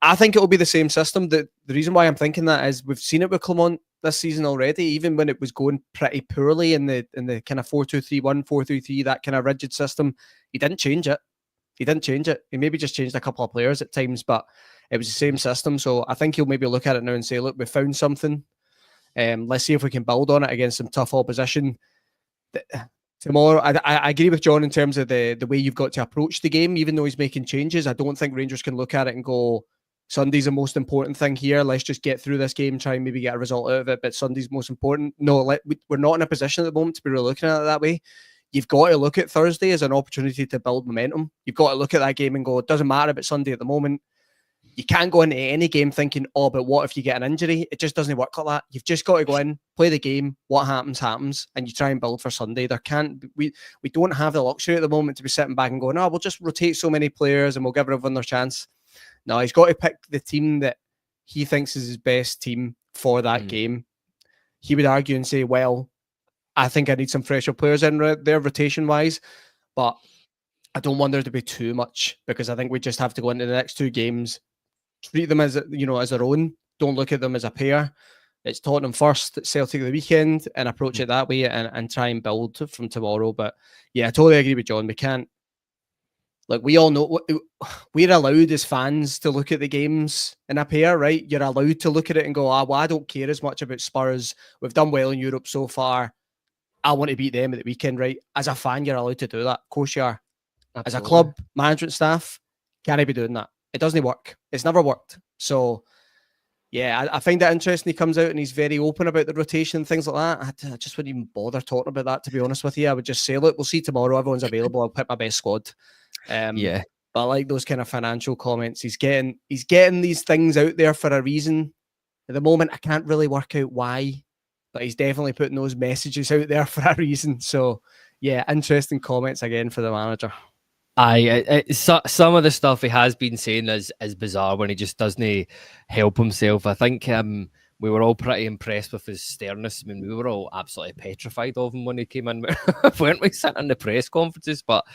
I think it will be the same system. The reason why I'm thinking that is we've seen it with Clement this season already, even when it was going pretty poorly in the kind of 4-2-3-1, 4-3-3, that kind of rigid system. He didn't change it. He maybe just changed a couple of players at times, but it was the same system. So I think he'll maybe look at it now and say, look, we found something. Let's see if we can build on it against some tough opposition. Tomorrow, I agree with John in terms of the way you've got to approach the game. Even though he's making changes, I don't think Rangers can look at it and go, Sunday's the most important thing here. Let's just get through this game, try and maybe get a result out of it. But Sunday's most important. No, we're not in a position at the moment to be really looking at it that way. You've got to look at Thursday as an opportunity to build momentum. You've got to look at that game and go, it doesn't matter about Sunday at the moment. you can't go into any game thinking, oh, but what if you get an injury? It just doesn't work like that. You've just got to go in, play the game. What happens, happens, and you try and build for Sunday. We don't have the luxury at the moment to be sitting back and going, oh, we'll just rotate so many players and we'll give everyone their chance. No, he's got to pick the team that he thinks is his best team for that game. He would argue and say, well, I think I need some fresher players in there rotation-wise, but I don't want there to be too much, because I think we just have to go into the next 2 games, treat them as, as their own. Don't look at them as a pair. It's Tottenham first, it's Celtic the weekend, and approach it that way and try and build from tomorrow. But yeah, I totally agree with John. We can't, like, we all know we're allowed as fans to look at the games in a pair, right? You're allowed to look at it and go, well, I don't care as much about Spurs. We've done well in Europe so far. I want to beat them at the weekend, right? As a fan, you're allowed to do that. Of course you are. Absolutely. As a club, management staff, can't be doing that. It doesn't work. It's never worked. So, yeah, I find that interesting. He comes out and he's very open about the rotation and things like that. I just wouldn't even bother talking about that, to be honest with you. I would just say, look, we'll see tomorrow. Everyone's available. I'll pick my best squad. But I like those kind of financial comments. He's getting these things out there for a reason. At the moment, I can't really work out why, but he's definitely putting those messages out there for a reason. So, yeah, interesting comments again for the manager. Some of the stuff he has been saying is bizarre when he just doesn't help himself. I think we were all pretty impressed with his sternness. I mean, we were all absolutely petrified of him when he came in, weren't we, sitting in the press conferences? But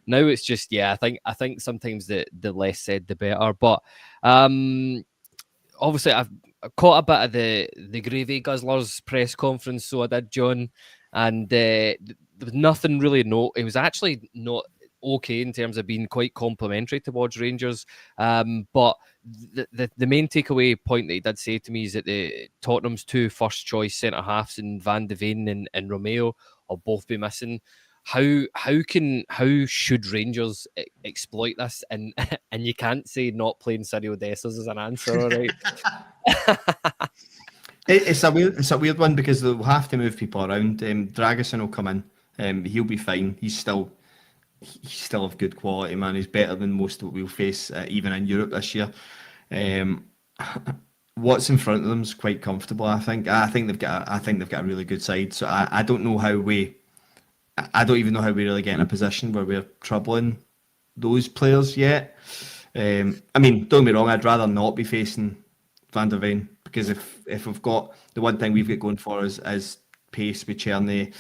now it's just, I think sometimes the less said, the better. But obviously, I've caught a bit of the Gravy Guzzlers press conference, so I did, John, and there was nothing really. It was actually not okay in terms of being quite complimentary towards Rangers, but the main takeaway point that he did say to me is that the Tottenham's 2 first choice centre halves in Van de Ven and Romeo will both be missing. How should Rangers exploit this? And you can't say not playing Cyril Dessers as an answer, all right? It's a weird one, because they'll have to move people around. Dragusin will come in. He'll be fine. He's still of good quality, man. He's better than most of what we'll face even in Europe this year. What's in front of them is quite comfortable. I think they've got a really good side. So I don't know how I don't even know how we really get in a position where we're troubling those players yet. I mean, don't get me wrong, I'd rather not be facing Van der Ven, because if we've got the one thing we've got going for us is pace with Czerny,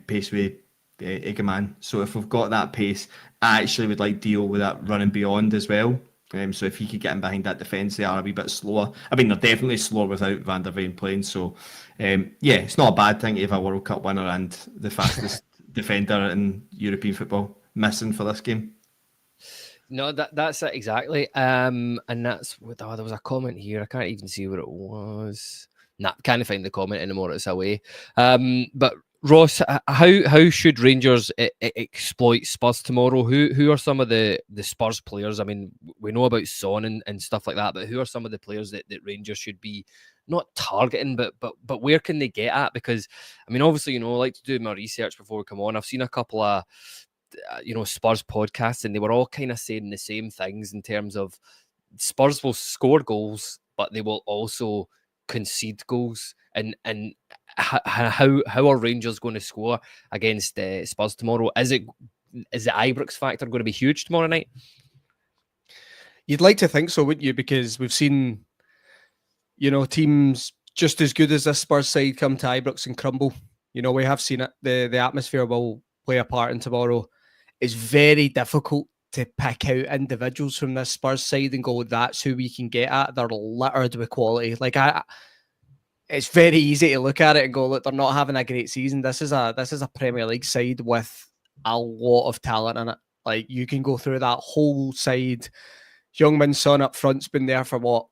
pace with Igamane. So if we've got that pace, I actually would like deal with that running beyond as well. So if he could get in behind that defence, they are a wee bit slower. I mean, they're definitely slower without Van der Ven playing. So it's not a bad thing to have a World Cup winner and the fastest defender in European football missing for this game. No, that's it exactly. And that's there was a comment here. I can't even see what it was. Can't find the comment anymore. It's away. But Ross, how should Rangers exploit Spurs tomorrow? Who are some of the Spurs players? I mean, we know about Son and stuff like that, but who are some of the players that Rangers should be not targeting, but where can they get at? Because, I mean, obviously, I like to do my research before we come on. I've seen a couple of Spurs podcasts, and they were all kind of saying the same things in terms of Spurs will score goals, but they will also concede goals. And how are Rangers going to score against Spurs tomorrow? Is the Ibrox factor going to be huge tomorrow night? You'd like to think so, wouldn't you? Because we've seen, teams just as good as this Spurs side come to Ibrox and crumble. We have seen it. The atmosphere will play a part in tomorrow. It's very difficult to pick out individuals from this Spurs side and go, that's who we can get at. They're littered with quality. It's very easy to look at it and go, look, they're not having a great season. This is a Premier League side with a lot of talent in it. Like, you can go through that whole side. Youngmin Son up front's been there for what?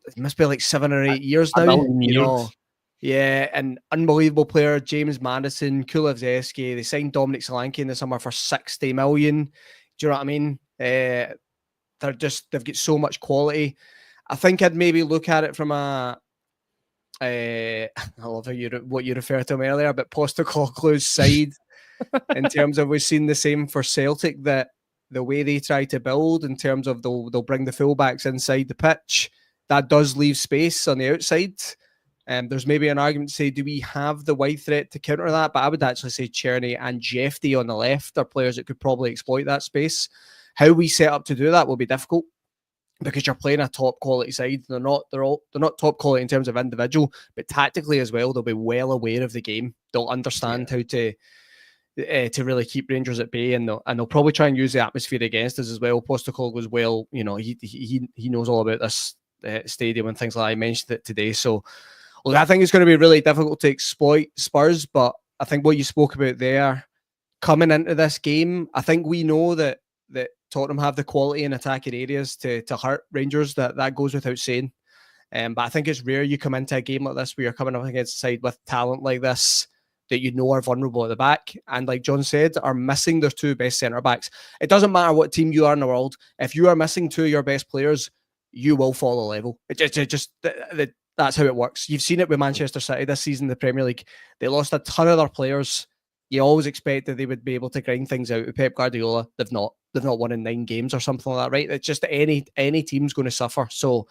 It must be like 7 or 8 years now. Yeah, an unbelievable player, James Maddison, Kulusevski. They signed Dominic Solanke in the summer for 60 million. Do you know what I mean? They've got so much quality. I think I'd maybe look at it from I love what you referred to him earlier, but Postecoglou's side in terms of we've seen the same for Celtic, that the way they try to build in terms of they'll bring the fullbacks inside the pitch, that does leave space on the outside. There's maybe an argument to say, do we have the wide threat to counter that? But I would actually say Černý and Jefte on the left are players that could probably exploit that space. How we set up to do that will be difficult because you're playing a top quality side. They're not top quality in terms of individual, but tactically as well, they'll be well aware of the game. They'll understand how to really keep Rangers at bay, and they'll probably try and use the atmosphere against us as well. Postecoglou as well, he knows all about this stadium and things like that. I mentioned it today. So look, I think it's going to be really difficult to exploit Spurs, but I think what you spoke about there, coming into this game, I think we know that Tottenham have the quality in attacking areas to hurt Rangers. That goes without saying. But I think it's rare you come into a game like this where you're coming up against a side with talent like this that you know are vulnerable at the back. And like John said, are missing their two best centre-backs. It doesn't matter what team you are in the world. If you are missing two of your best players, you will fall a level. That's how it works. You've seen it with Manchester City this season in the Premier League. They lost a ton of their players. You always expected they would be able to grind things out with Pep Guardiola. They've not won in 9 games or something like that, right? It's just any team's going to suffer. So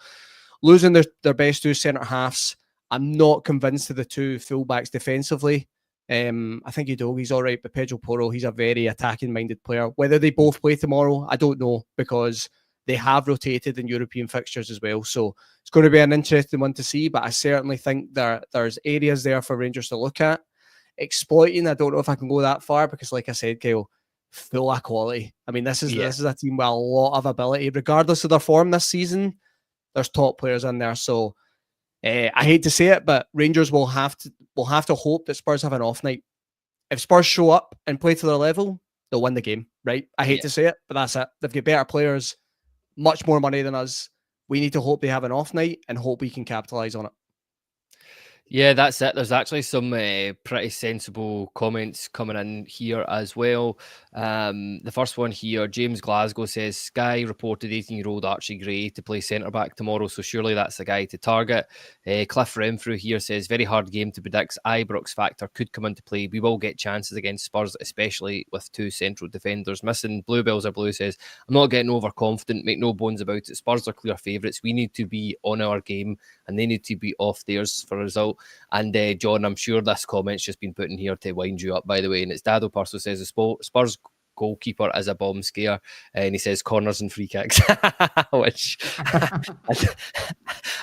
losing their best two centre halves, I'm not convinced of the two fullbacks defensively. I think Udogi's all right, but Pedro Porro, he's a very attacking-minded player. Whether they both play tomorrow, I don't know, because they have rotated in European fixtures as well. So it's going to be an interesting one to see, but I certainly think there's areas there for Rangers to look at. Exploiting, I don't know if I can go that far because, like I said, Kyle, full of quality. I mean, this is a team with a lot of ability. Regardless of their form this season, there's top players in there. So I hate to say it, but Rangers will have to hope that Spurs have an off night. If Spurs show up and play to their level, they'll win the game, right? I hate to say it, but that's it. They've got better players, much more money than us. We need to hope they have an off night and hope we can capitalise on it. Yeah, that's it. There's actually some pretty sensible comments coming in here as well. The first one here, James Glasgow says, Sky reported 18-year-old Archie Gray to play centre-back tomorrow, so surely that's the guy to target. Cliff Renfrew here says, very hard game to predict. Ibrox factor could come into play. We will get chances against Spurs, especially with two central defenders missing. Bluebells are blue says, I'm not getting overconfident, make no bones about it. Spurs are clear favourites. We need to be on our game and they need to be off theirs for a result. And John, I'm sure this comment's just been put in here to wind you up, by the way. And it's Dado Parso says the Spurs goalkeeper is a bomb scare, and he says corners and free kicks, which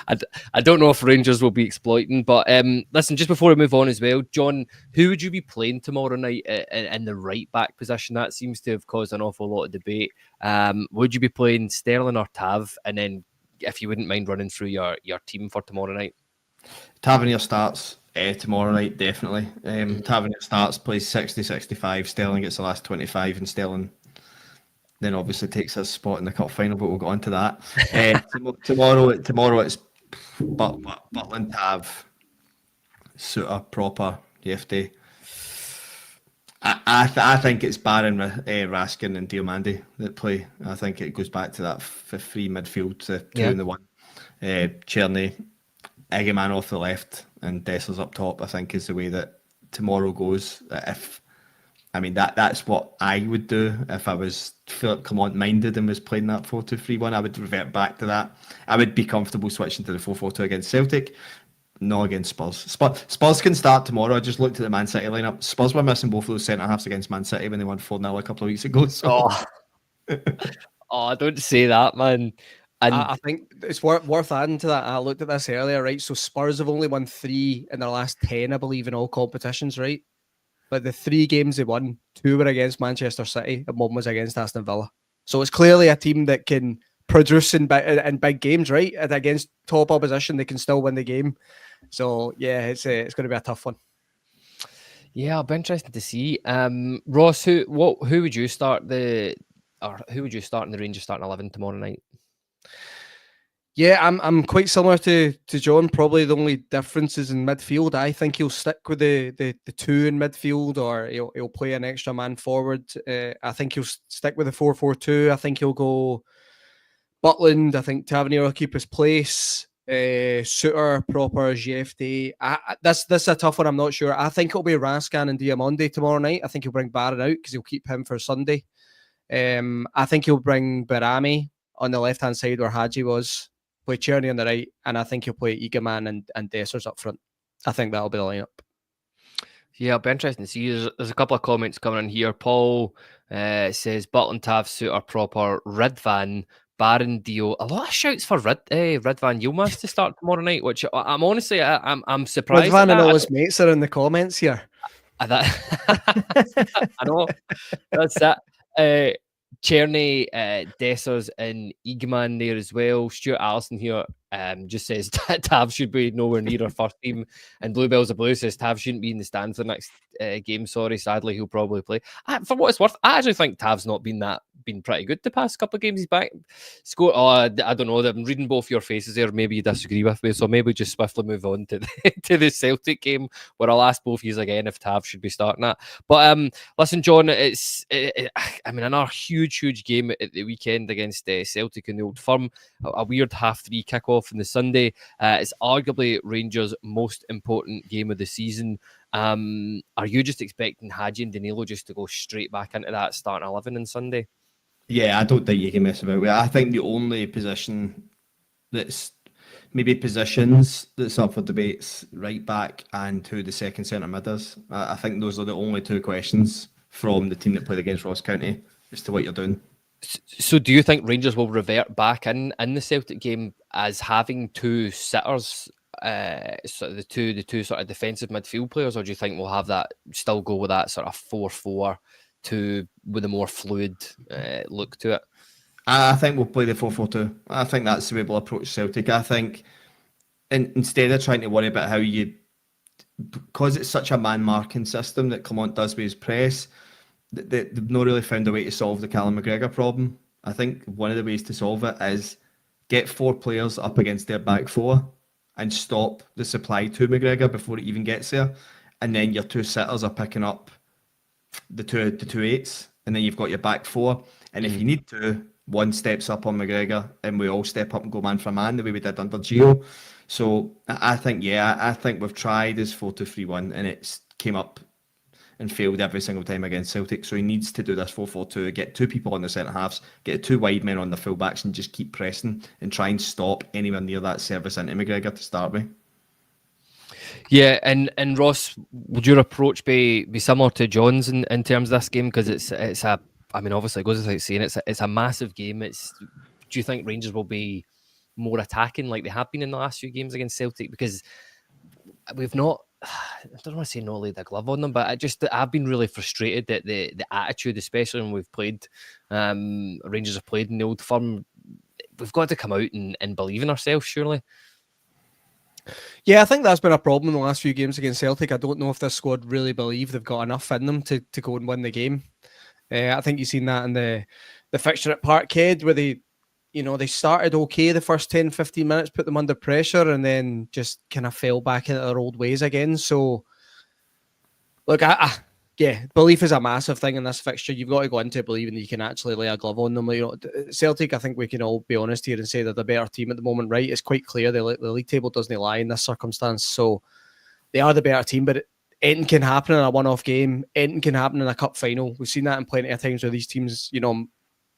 I don't know if Rangers will be exploiting. But listen, just before we move on as well, John, who would you be playing tomorrow night in the right back position? That seems to have caused an awful lot of debate. Would you be playing Sterling or Tav? And then, if you wouldn't mind running through your team for tomorrow night. Tavernier starts tomorrow night, definitely. Tavernier starts, plays 60-65. Sterling gets the last 25, and Sterling then obviously takes his spot in the cup final, but we'll go on to that. Tomorrow it's Butland, Tav, Suter, Proper, Jefte. I think it's Barron, Raskin and Diomande that play. I think it goes back to that 3 midfield to 2 in the 1. Černý, Igamane off the left and Dessler's up top, I think is the way that tomorrow goes. That's what I would do if I was Philippe Clement minded and was playing that 4-2-3-1. I would revert back to that. I would be comfortable switching to the 4-4-2 against Celtic, not against Spurs. Spurs can start tomorrow. I just looked at the Man City lineup. Spurs were missing both of those centre halves against Man City when they won 4-0 a couple of weeks ago. So. Don't say that, man. And I think it's worth adding to that. I looked at this earlier, right? So Spurs have only won 3 in their last 10, I believe, in all competitions, right? But the 3 games they won, 2 were against Manchester City and 1 was against Aston Villa. So it's clearly a team that can produce in big games, right? And against top opposition, they can still win the game. So yeah, it's going to be a tough one. Yeah, it'll be interesting to see. Ross, who would you start in the Rangers starting 11 tomorrow night? Yeah, I'm quite similar to John. Probably the only difference is in midfield. I think he'll stick with the 2 in midfield, or he'll play an extra man forward. I think he'll stick with the 4-4-2. I think he'll go Butland. I think Tavernier will keep his place. Suter, Proper, Jefte. This is a tough one. I'm not sure. I think it'll be Raskin and Diomande tomorrow night. I think he'll bring Barron out because he'll keep him for Sunday. I think he'll bring Barami on the left-hand side where Hagi was, play Tierney on the right, and I think he'll play Igamane and Dessers up front. I think that'll be the lineup. Yeah, it'll be interesting to see. There's a couple of comments coming in here. Paul says, Butland Tav suit are proper. Ridvan, Baron Dio. A lot of shouts for Ridvan Yilmaz to start tomorrow night, which I'm honestly, I'm surprised. Ridvan and all his mates are in the comments here. I know. That's that. Tierney, Dessers and Igamane there as well. Stuart Allison here just says Tav should be nowhere near our first team. And Bluebells of Blue says Tav shouldn't be in the stand for the next game. Sorry, sadly, he'll probably play. For what it's worth, I actually think Tav's not been pretty good the past couple of games. He's back. I don't know. I'm reading both your faces there. Maybe you disagree with me. So maybe just swiftly move on to to the Celtic game where I'll ask both of you again if Tav should be starting that. But listen, John, it's another huge game at the weekend against Celtic in the Old Firm. A weird 3:30 kickoff on the Sunday. It's arguably Rangers' most important game of the season. Are you just expecting Hagi and Danilo just to go straight back into that starting 11 on Sunday? Yeah, I don't think you can mess about with it. I think the only position that's maybe positions that's up for debates, right back and who the second centre mid is. I think those are the only two questions from the team that played against Ross County as to what you're doing. So do you think Rangers will revert back in the Celtic game as having two sitters, sort of the two sort of defensive midfield players, or do you think we'll have that still go with that sort of 4-4 with a more fluid look to it? I think we'll play the 4-4-2. I think that's the way we'll approach Celtic. I think instead of trying to worry about because it's such a man-marking system that Clement does with his press, they've not really found a way to solve the Callum McGregor problem. I think one of the ways to solve it is get 4 players up against their back 4 and stop the supply to McGregor before it even gets there. And then your 2 sitters are picking up the two 8s, and then you've got your back 4. And if you need to, one steps up on McGregor and we all step up and go man for man the way we did under Gio. So I think we've tried this 4-2-3-1 and it's came up and failed every single time against Celtic. So he needs to do this 4-4-2, get 2 people on the centre halves, get 2 wide men on the full backs and just keep pressing and try and stop anywhere near that service into McGregor to start with. Yeah, and Ross, would your approach be similar to John's in terms of this game? Because it's obviously it goes without saying it's a massive game. Do you think Rangers will be more attacking like they have been in the last few games against Celtic? Because we've not, I don't want to say not laid a glove on them, but I've been really frustrated at the attitude, especially when we've played, Rangers have played in the Old Firm. We've got to come out and believe in ourselves, surely. Yeah, I think that's been a problem in the last few games against Celtic. I don't know if this squad really believe they've got enough in them to go and win the game. I think you've seen that in the fixture at Parkhead where they started okay the first 10-15 minutes, put them under pressure and then just kind of fell back into their old ways again. So, look, belief is a massive thing in this fixture. You've got to go into believing that you can actually lay a glove on them. Celtic, I think we can all be honest here and say they're the better team at the moment, right? It's quite clear the league table doesn't lie in this circumstance. So they are the better team, but anything can happen in a one-off game. Anything can happen in a cup final. We've seen that in plenty of times where these teams,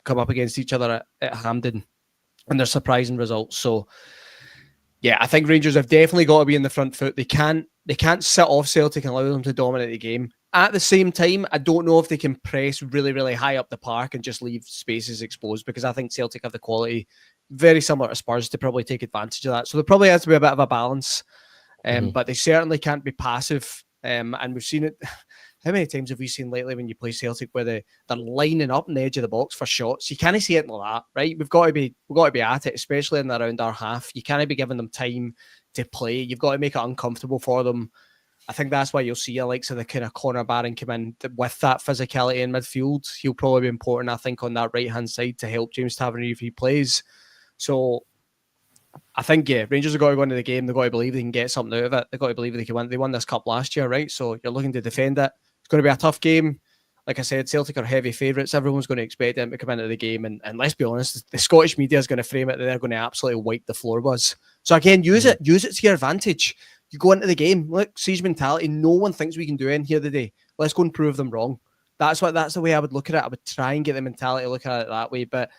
come up against each other at Hampden and they're surprising results. So yeah, I think Rangers have definitely got to be in the front foot. They can't sit off Celtic and allow them to dominate the game. At the same time, I don't know if they can press really, really high up the park and just leave spaces exposed, because I think Celtic have the quality, very similar to Spurs, to probably take advantage of that. So there probably has to be a bit of a balance, but they certainly can't be passive. And we've seen it. How many times have we seen lately when you play Celtic where they're lining up on the edge of the box for shots? You can't see it like that, right? We've got to be at it, especially in around our half. You can't be giving them time to play. You've got to make it uncomfortable for them. I think that's why you'll see a likes of the kind of Connor Barron come in with that physicality in midfield. He'll probably be important, I think, on that right-hand side to help James Tavernier if he plays. So I think, Rangers have got to go into the game. They've got to believe they can get something out of it. They've got to believe they can win. They won this cup last year, right? So you're looking to defend it. It's going to be a tough game. Like I said, Celtic are heavy favourites. Everyone's going to expect them to come into the game. And let's be honest, the Scottish media is going to frame it that they're going to absolutely wipe the floor with us. So again, use it to your advantage. You go into the game, look, siege mentality. No one thinks we can do anything here today. Let's go and prove them wrong. That's the way I would look at it. I would try and get the mentality to look at it that way. But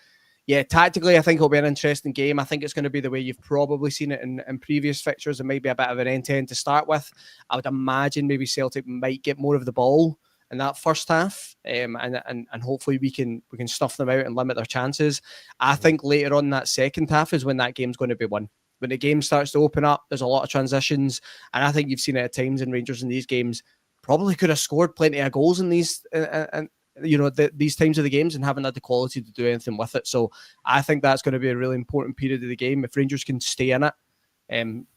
yeah, tactically, I think it'll be an interesting game. I think it's going to be the way you've probably seen it in previous fixtures, and maybe a bit of an end-to-end to start with. I would imagine maybe Celtic might get more of the ball in that first half, and hopefully we can stuff them out and limit their chances. I think later on that second half is when that game's going to be won. When the game starts to open up, there's a lot of transitions, and I think you've seen it at times in Rangers in these games. Probably could have scored plenty of goals in these, these times of the games, and haven't had the quality to do anything with it. So I think that's going to be a really important period of the game. If Rangers can stay in it,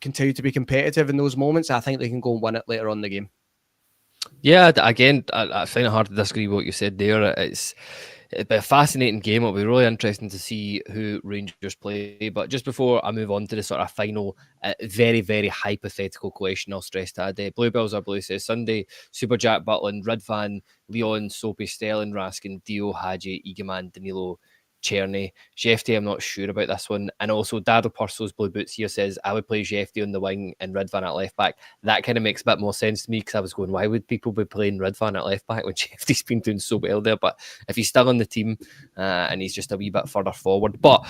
continue to be competitive in those moments, I think they can go and win it later on in the game. Yeah, again, I find it hard to disagree with what you said there. It'll be a fascinating game. It'll be really interesting to see who Rangers play. But just before I move on to the sort of final, very, very hypothetical question, I'll stress that. Bluebells Are Blue says Sunday, Super Jack Butland, Ridvan, Leon, Soapy, Sterling, Raskin, Dio, Hagi, Igamane, Danilo, Czerny. Jefte, I'm not sure about this one. And also Daryl Purcell's Blue Boots here says I would play Jefte on the wing and Ridvan at left back. That kind of makes a bit more sense to me, because I was going, why would people be playing Ridvan at left back when Jefte's been doing so well there? But if he's still on the team and he's just a wee bit further forward. But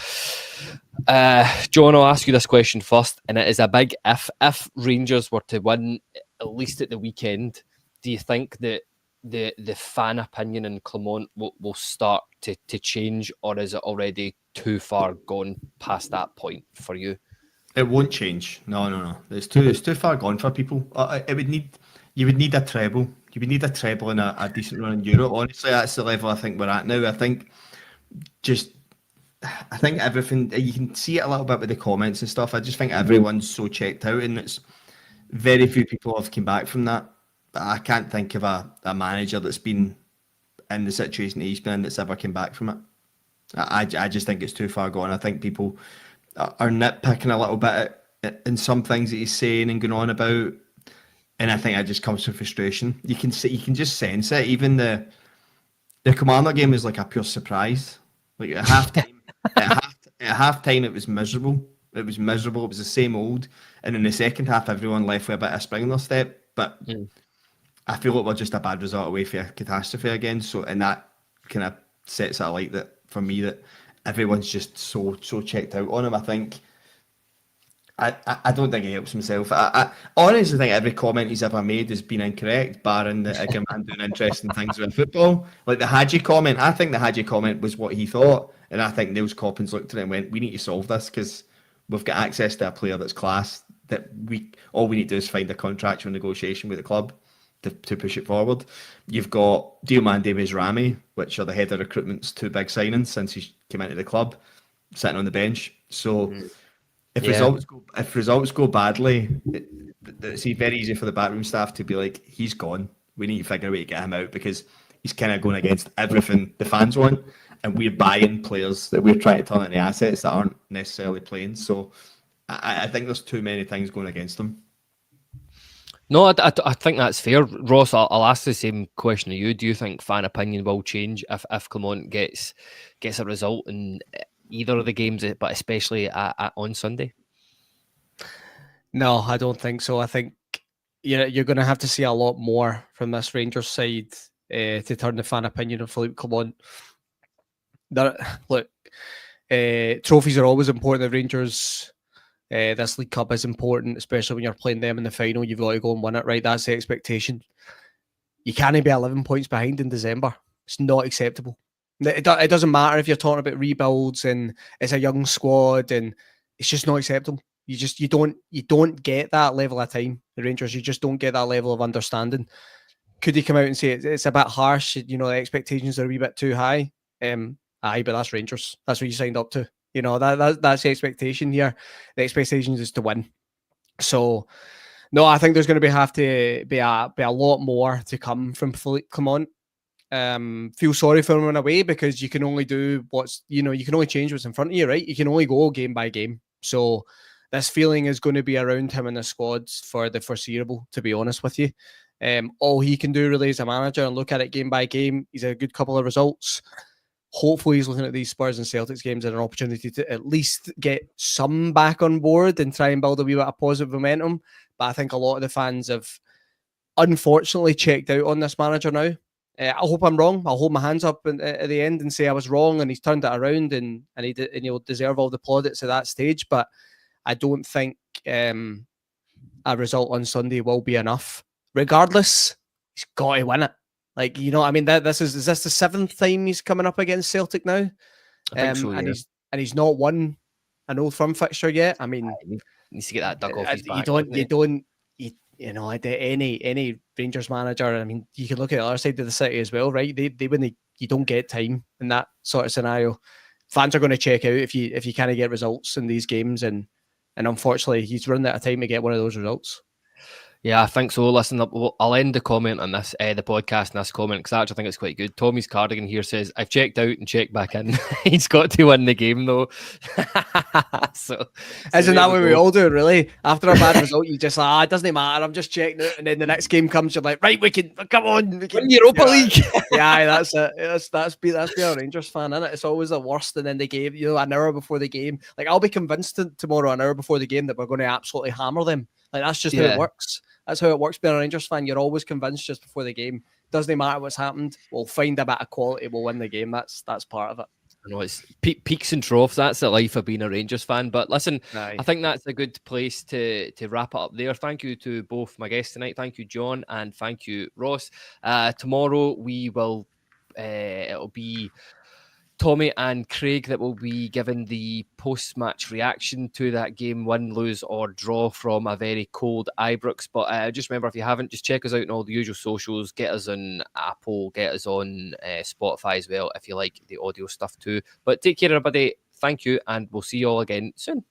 John, I'll ask you this question first, and it is a big if. If Rangers were to win, at least at the weekend, do you think that the fan opinion in Clement will start to change, or is it already too far gone past that point for you? It won't change. No. It's too far gone for people. You would need a treble. You would need a treble and a decent run in Europe. Honestly, that's the level I think we're at now. I think everything, you can see it a little bit with the comments and stuff. I just think everyone's so checked out, and it's very few people have come back from that. I can't think of a manager that's been in the situation that he's been in that's ever come back from it. I just think it's too far gone. I think people are nitpicking a little bit in some things that he's saying and going on about, and I think that just comes from frustration. You can just sense it. Even the Commander game was like a pure surprise. Like at halftime, at halftime it was miserable. It was the same old, and in the second half everyone left with a bit of spring in their step. But I feel like we're just a bad result away for a catastrophe again. So, and that kind of sets it alight that for me that everyone's just so checked out on him. I think I don't think he helps himself. I honestly think every comment he's ever made has been incorrect, barring the Igamane doing interesting things with football. Like the Hagi comment, I think the Hagi comment was what he thought, and I think Niels Coppins looked at it and went, "We need to solve this because we've got access to a player that's class. That all we need to do is find a contractual negotiation with the club to push it forward." You've got Diomande Davies Rami, which are the head of recruitment's two big signings since he came into the club, sitting on the bench. So if results go badly, it's very easy for the backroom staff to be like, he's gone. We need to figure a way to get him out because he's kind of going against everything the fans want, and we're buying players that we're trying to turn into assets that aren't necessarily playing. So I think there's too many things going against him. No, I think that's fair. Ross, I'll ask the same question to you. Do you think fan opinion will change if Clement gets a result in either of the games, but especially on Sunday? No, I don't think so. I think you're going to have to see a lot more from this Rangers side to turn the fan opinion of Philippe Clement. Look, trophies are always important at Rangers. This League Cup is important, especially when you're playing them in the final. You've got to go and win it, right? That's the expectation. You can't be 11 points behind in December. It's not acceptable. It doesn't matter if you're talking about rebuilds and it's a young squad, and it's just not acceptable. You don't get that level of time, the Rangers. You just don't get that level of understanding. Could he come out and say it's a bit harsh? The expectations are a wee bit too high. But that's Rangers. That's what you signed up to. That's the expectation here. The expectation is to win. So, no, I think there's going to have to be a lot more to come from Philippe Clement. Feel sorry for him in a way, because you can only do you can only change what's in front of you, right? You can only go game by game. So this feeling is going to be around him and the squads for the foreseeable, to be honest with you. All he can do really as a manager and look at it game by game. He's a good couple of results. Hopefully he's looking at these Spurs and Celtics games as an opportunity to at least get some back on board and try and build a wee bit of positive momentum. But I think a lot of the fans have unfortunately checked out on this manager now. I hope I'm wrong. I'll hold my hands up at the end and say I was wrong, and he's turned it around, and he'll deserve all the plaudits at that stage. But I don't think a result on Sunday will be enough. Regardless, he's got to win it. Like, you know, I mean, is this the 7th time he's coming up against Celtic now? I think so, yeah. And he's not won an Old Firm fixture yet. I mean, he needs to get that duck off his back. You know, any Rangers manager. I mean, you can look at the other side of the city as well, right? They when you don't get time in that sort of scenario, fans are going to check out if you can't get results in these games, and unfortunately, he's run out of time to get one of those results. Yeah, I think so. Listen, I'll end the comment on this, the podcast, and this comment, because I actually think it's quite good. Tommy's Cardigan here says, I've checked out and checked back in. He's got to win the game, though. so Isn't that what we all do, really? After a bad result, you just it doesn't matter, I'm just checking out. And then the next game comes, you're like, right, come on. We can win Europa League. Yeah, that's it. That's be a Rangers fan, isn't it? It's always the worst. And then the game, you know, an hour before the game. Like, I'll be convinced tomorrow, an hour before the game, that we're going to absolutely hammer them. Like, that's just how it works. That's how it works being a Rangers fan. You're always convinced just before the game. Doesn't matter what's happened. We'll find a bit of quality. We'll win the game. That's part of it. I know it's peaks and troughs. That's the life of being a Rangers fan. But listen, I think that's a good place to wrap it up there. Thank you to both my guests tonight. Thank you, John, and thank you, Ross. Tomorrow we will. It'll be Tommy and Craig that will be given the post-match reaction to that game, win, lose or draw from a very cold Ibrox. But just remember, if you haven't, just check us out on all the usual socials. Get us on Apple, get us on Spotify as well, if you like the audio stuff too. But take care, everybody. Thank you, and we'll see you all again soon.